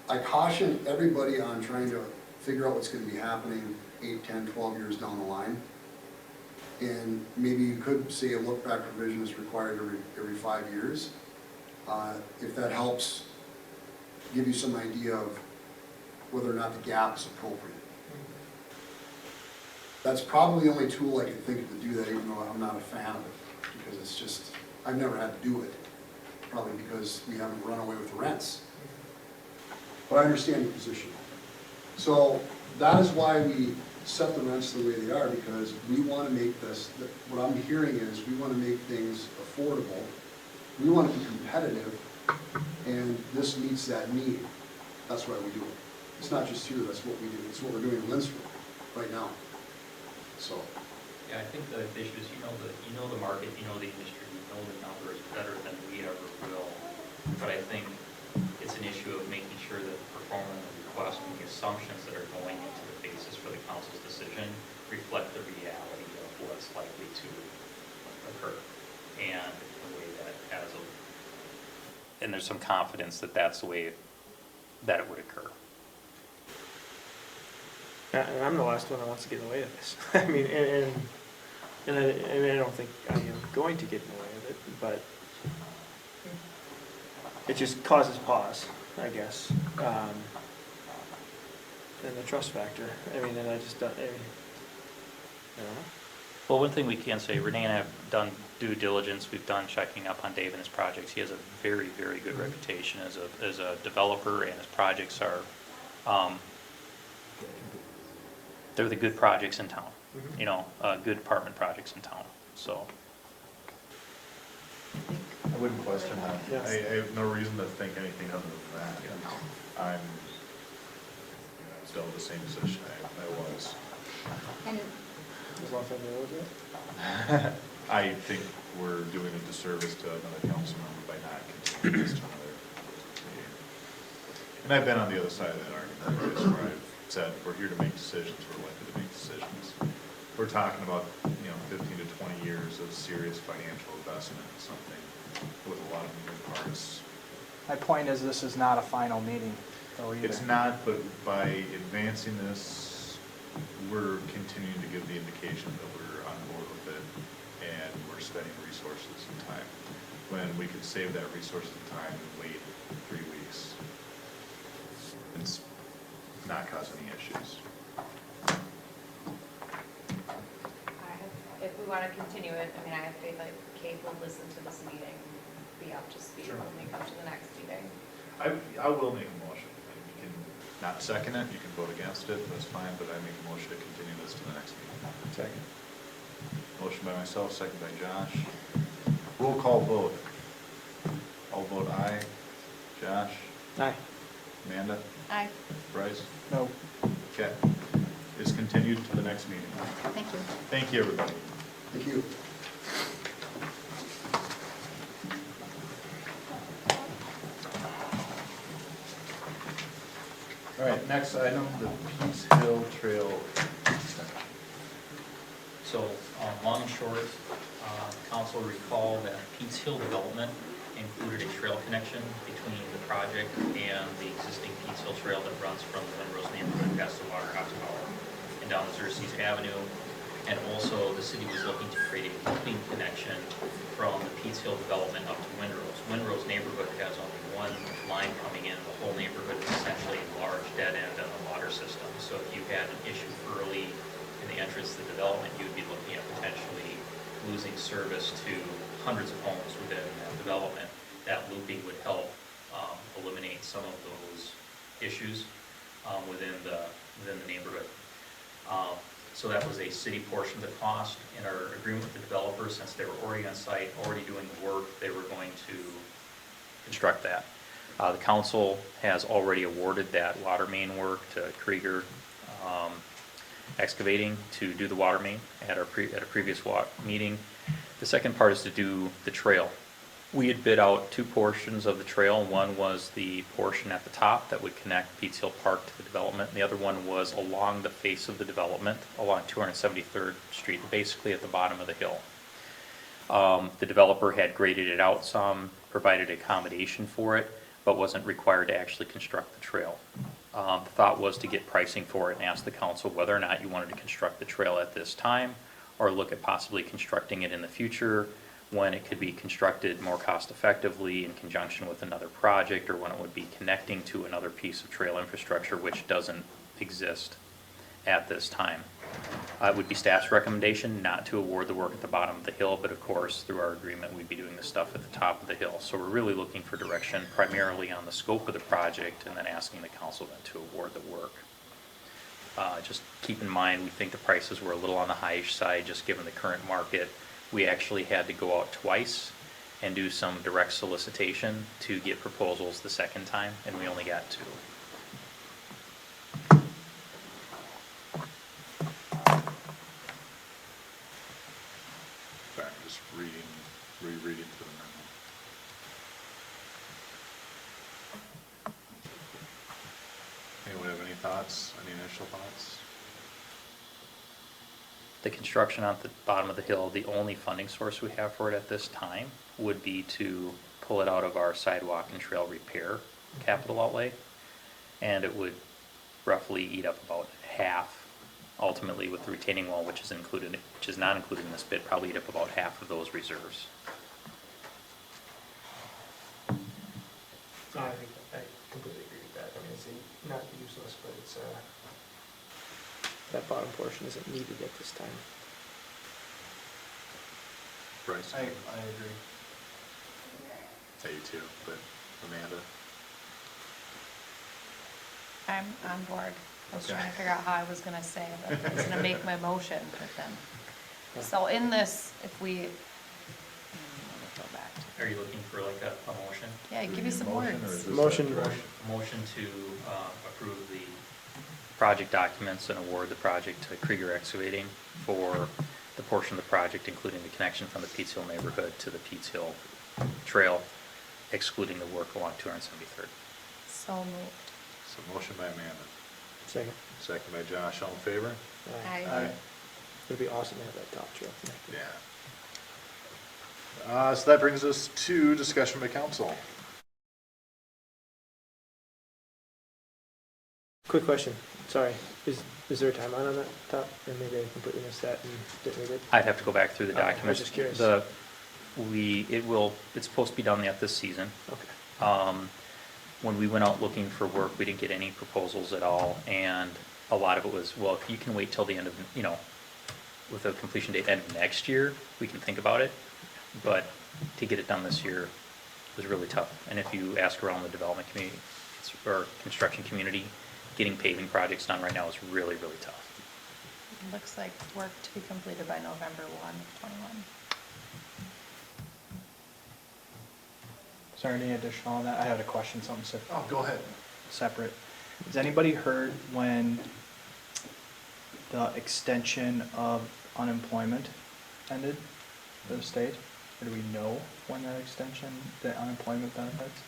I caution everybody on trying to figure out what's going to be happening 8, 10, 12 years down the line. And maybe you could say a look back provision is required every 5 years. If that helps give you some idea of whether or not the gap is appropriate. That's probably the only tool I can think of to do that, even though I'm not a fan of it, because it's just, I've never had to do it, probably because we haven't run away with the rents. But I understand your position. So that is why we set the rents the way they are, because we want to make this, what I'm hearing is we want to make things affordable. We want to be competitive, and this meets that need. That's why we do it. It's not just here, that's what we do. It's what we're doing in Linsford right now. So. Yeah, I think the issue is, you know the market, you know the industry, you know the numbers better than we ever will. But I think it's an issue of making sure that the performance of the request and the assumptions that are going into the basis for the council's decision reflect the reality of what's likely to occur. And the way that and there's some confidence that that's the way that it would occur. And I'm the last one that wants to get in the way of this. I mean, I don't think I am going to get in the way of it, but it just causes pause, I guess. And the trust factor. I mean, and I just don't, I don't know. Well, one thing we can say, Renee and I have done due diligence, we've done checking up on Dave and his projects. He has a very, very good reputation as a developer, and his projects are, they're the good projects in town, you know, good apartment projects in town, so. I wouldn't question that. Yes. I have no reason to think anything other than that. I'm still in the same position I was. And As long as I know it. I think we're doing a disservice to another council member by not continuing this to another meeting. And I've been on the other side of that argument, where I've said, we're here to make decisions, we're elected to make decisions. We're talking about, 15 to 20 years of serious financial investment in something with a lot of moving parts. My point is, this is not a final meeting, though, either. It's not, but by advancing this, we're continuing to give the indication that we're on board with it, and we're spending resources and time, when we could save that resource and time and wait 3 weeks. It's not cause any issues. If we want to continue it, I mean, I have faith that Kate will listen to this meeting, be up to speed Sure. when we come to the next meeting. I will make a motion. You can not second it, you can vote against it, that's fine, but I make a motion to continue this to the next meeting. Second. Motion by myself, second by Josh. Roll call vote. All vote aye. Josh? Aye. Amanda? Aye. Bryce? No. Okay. It's continued to the next meeting. Thank you. Thank you, everybody. Thank you. All right, next item, the Peace Hill Trail extension. So, long and short, council recall that Pete's Hill development included a trail connection between the project and the existing Pete's Hill Trail that runs from the Windrose neighborhood past the Waterhouse Tower and down Xerxes Avenue. And also, the city was looking to create a looping connection from the Pete's Hill development up to Windrose. Windrose neighborhood has only one line coming in. The whole neighborhood is essentially a large dead end on the water system. So if you had an issue early in the entrance to the development, you'd be looking at potentially losing service to hundreds of homes within that development. That looping would help eliminate some of those issues within the neighborhood. So that was a city portion of the cost. In our agreement with the developer, since they were already on site, already doing the work, they were going to construct that. The council has already awarded that water main work to Krieger Excavating to do the water main at a previous meeting. The second part is to do the trail. We had bid out two portions of the trail. One was the portion at the top that would connect Pete's Hill Park to the development. And the other one was along the face of the development, along 273rd Street, basically at the bottom of the hill. The developer had graded it out some, provided accommodation for it, but wasn't required to actually construct the trail. The thought was to get pricing for it and ask the council whether or not you wanted to construct the trail at this time or look at possibly constructing it in the future when it could be constructed more cost effectively in conjunction with another project, or when it would be connecting to another piece of trail infrastructure which doesn't exist at this time. It would be staff's recommendation not to award the work at the bottom of the hill, but of course through our agreement we'd be doing the stuff at the top of the hill. So we're really looking for direction primarily on the scope of the project and then asking the council then to award the work. Just keep in mind, we think the prices were a little on the highish side just given the current market. We actually had to go out twice and do some direct solicitation to get proposals the second time, and we only got two. Sorry, I'm just rereading to the memo. Anyone have any thoughts, any initial thoughts? The construction on the bottom of the hill, the only funding source we have for it at this time would be to pull it out of our sidewalk and trail repair capital outlay. And it would roughly eat up about half, ultimately with the retaining wall, which is not included in this bid, probably eat up about half of those reserves. I completely agree with that. I mean, it's not useless, but it's, that bottom portion isn't needed at this time. Bryce? I agree. I do too, but Amanda? I'm on board. I was Okay. trying to figure out how I was gonna say, but I was gonna make my motion with them. So in this, if we, let me go back to, Are you looking for like a motion? yeah, Do we give me need a some motion, or words. is this a Motion. direction? Motion to approve the project documents and award the project to Krieger Excavating for the portion of the project, including the connection from the Pete's Hill neighborhood to the Pete's Hill Trail, excluding the work along 273rd. So moved. So motion by Amanda, Second. second by Josh, all in favor? Aye. It'd be awesome to have that top trail connected. Yeah. So that brings us to discussion by council. Quick question, sorry, is there a timeline on that top? And maybe I completely missed that and didn't read it. I'd have to go back through the Okay, I was documents. just curious. It's supposed to be done yet this season. Okay. When we went out looking for work, we didn't get any proposals at all, and a lot of it was, well, if you can wait till the end of, with a completion date end of next year, we can think about it, but to get it done this year was really tough. And if you ask around the development community, or construction community, getting paving projects done right now is really, really tough. Looks like work to be completed by November 1 of '21. Is there any additional on that? I had a question, something Oh, go ahead. separate. Has anybody heard when the extension of unemployment ended for the state? Or do we know when that extension, the unemployment benefits?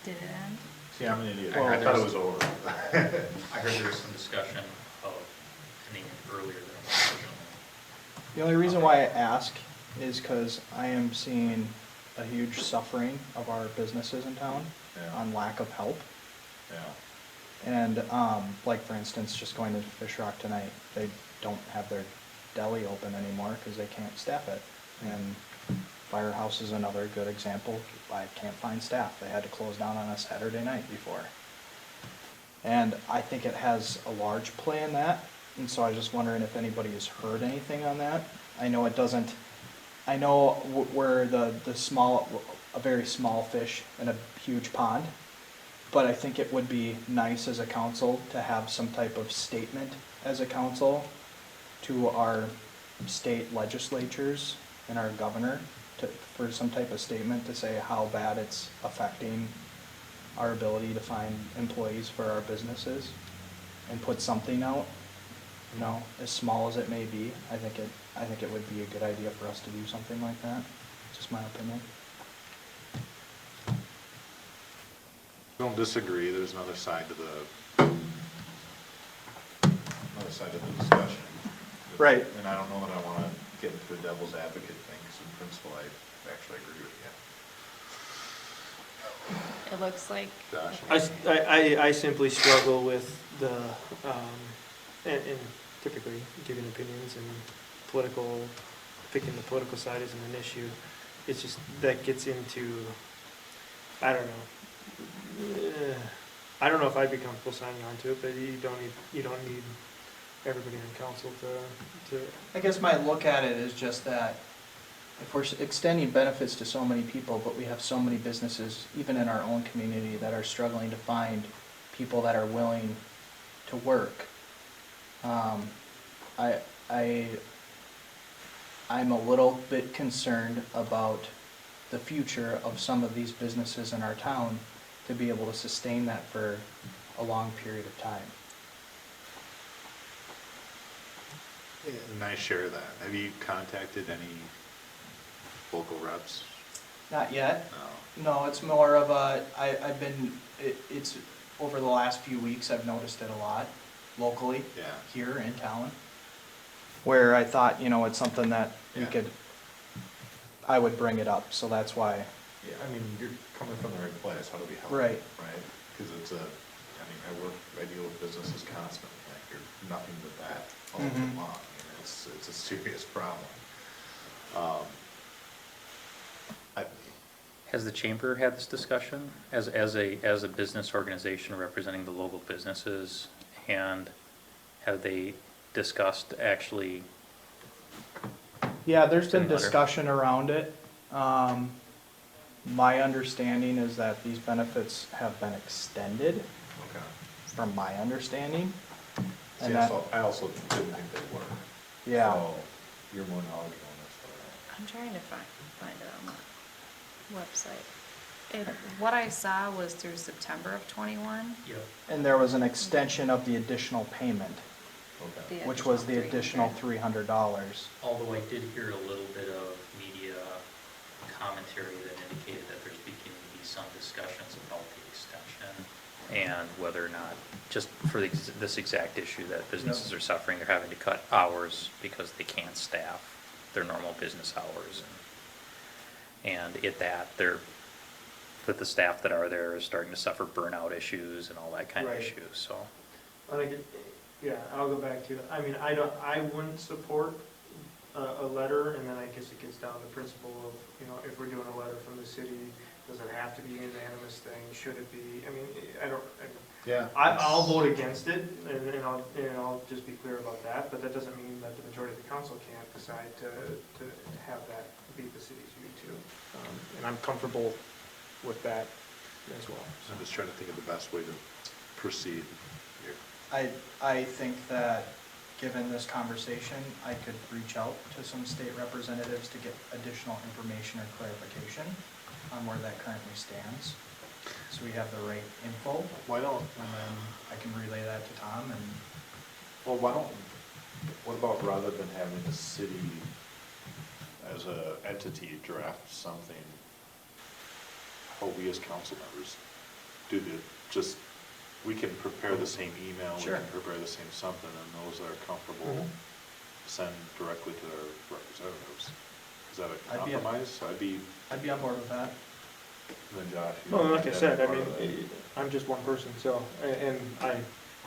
Did it end? See, I'm an idiot. Well, I thought it there's- was over. I heard there was some discussion of ending it earlier than originally. The only reason why I ask is because I am seeing a huge suffering of our businesses in town Yeah. on lack of help. Yeah. And, like for instance, just going to Fish Rock tonight, they don't have their deli open anymore because they can't staff it. And Firehouse is another good example. I can't find staff. They had to close down on a Saturday night before. And I think it has a large play in that. And so I was just wondering if anybody has heard anything on that. I know it doesn't, I know we're the small, a very small fish in a huge pond. But I think it would be nice as a council to have some type of statement as a council to our state legislatures and our governor for some type of statement to say how bad it's affecting our ability to find employees for our businesses and put something out, you know, as small as it may be. I think it would be a good idea for us to do something like that. Just my opinion. Don't disagree, there's another side to the discussion. Right. And I don't know that I wanna get into a devil's advocate thing, because in principle, I actually agree with you. It looks like, Josh? I simply struggle with the, and typically giving opinions and picking the political side isn't an issue. It's just, that gets into, I don't know. I don't know if I'd be comfortable signing on to it, but you don't need everybody on council to. I guess my look at it is just that if we're extending benefits to so many people, but we have so many businesses, even in our own community, that are struggling to find people that are willing to work, I'm a little bit concerned about the future of some of these businesses in our town to be able to sustain that for a long period of time. And I share that. Have you contacted any local reps? Not yet. No. No, it's more of a, I've been, it's, over the last few weeks, I've noticed it a lot locally, Yeah. here in town, where I thought, you know, it's something that we Yeah. could, I would bring it up, so that's why. Yeah, I mean, you're coming from the right place, how do we help? Right. Right? Because it's I deal with businesses constantly, like, you're nothing but that all day Mhm. long. I mean, it's a serious problem. Has the chamber had this discussion as a business organization representing the local businesses? And have they discussed actually? Yeah, there's been Send letter. discussion around it. My understanding is that these benefits have been extended, Okay. from my understanding. See, And that, I also didn't think they were. yeah. So, you're more knowledgeable on this than I'm trying to find it on the website. What I saw was through September of '21. Yep. And there was an extension of the additional payment, I am. Okay. which was the additional $300. $300. Although I did hear a little bit of media commentary that indicated that there's beginning to be some discussions about the extension and whether or not, just for this exact issue that businesses are suffering, they're having to cut hours because they can't staff their normal business hours. And with the staff that are there is starting to suffer burnout issues and all that kind of Right. issues, so. I think yeah, I'll go back to, I mean, I wouldn't support a letter, and then I guess it gets down to the principle of, you know, if we're doing a letter from the city, does it have to be an unanimous thing? Should it be? I mean, Yeah. I'll vote against it, and I'll just be clear about that, but that doesn't mean that the majority of the council can't decide to have that be the city's view too. And I'm comfortable with that as well. I'm just trying to think of the best way to proceed here. I think that, given this conversation, I could reach out to some state representatives to get additional information or clarification on where that currently stands. So we have the right info, Why don't, and then I can relay that to Tom and. well, why don't What about rather than having the city as a entity draft something, how we as council members do just, we can prepare the same email, we Sure. can prepare the same something, and those that are comfortable Mhm. send directly to their representatives. Is that a I'd be- compromise? I'd be on board with that. Then Josh. you Well, don't like I think said, that'd I be part of mean, I'm just one person, so, and I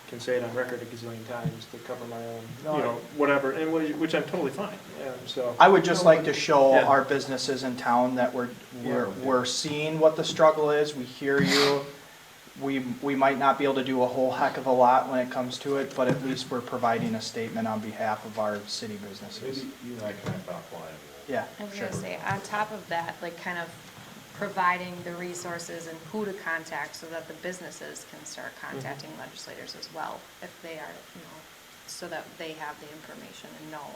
can say it on record a gazillion times to cover my own, No, you know, whatever, and which I'm totally fine, so. I would just like to show Yeah. our businesses in town that we're Yeah. seeing what the struggle is, we hear you. We might not be able to do a whole heck of a lot when it comes to it, but at least we're providing a statement on behalf of our city businesses. Maybe you and I can act offline. Yeah, I was sure. gonna say, on top of that, like kind of providing the resources and who to contact so that the businesses can start contacting legislators as well, if they are, you know, so that they have the information and know,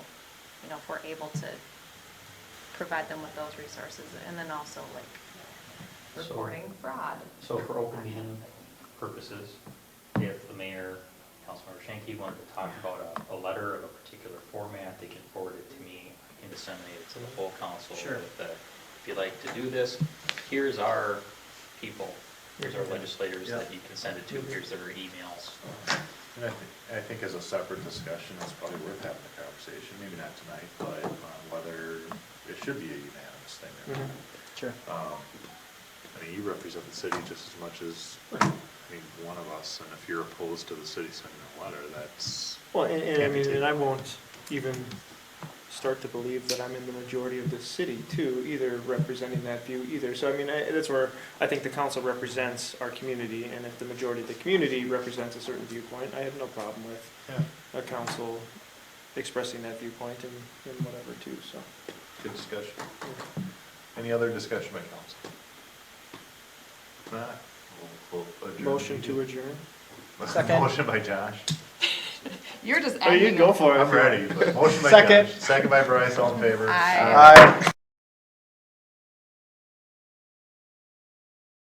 you know, if we're able to provide them with those resources, and then also like So- reporting fraud. So for open meeting purposes, if the mayor, Councilmember Shanky wanted to talk about a letter of a particular format, they can forward it to me. I can disseminate it to the whole council. Sure. With the, if you'd like to do this, here's our people, here's our legislators Yeah. that you can send it to, here's their emails. And I think as a separate discussion, it's probably worth having a conversation, maybe not tonight, but whether it should be a unanimous thing or not. Sure. I mean, you represent the city just as much as, one of us, and if you're opposed to the city sending a letter, that's. Well, and I can't be mean, and taken. I won't even start to believe that I'm in the majority of this city too, either representing that view either. So I mean, that's where I think the council represents our community, and if the majority of the community represents a certain viewpoint, I have no problem with Yeah, a council expressing that viewpoint and whatever too, so. good discussion. Any other discussion by council? If not, we'll adjourn. Motion to adjourn? Second. Motion by Josh. You're just Oh, you ending go it. for it. I'm ready, but motion by Second. Josh, second by Bryce, all in favor? Aye. Aye.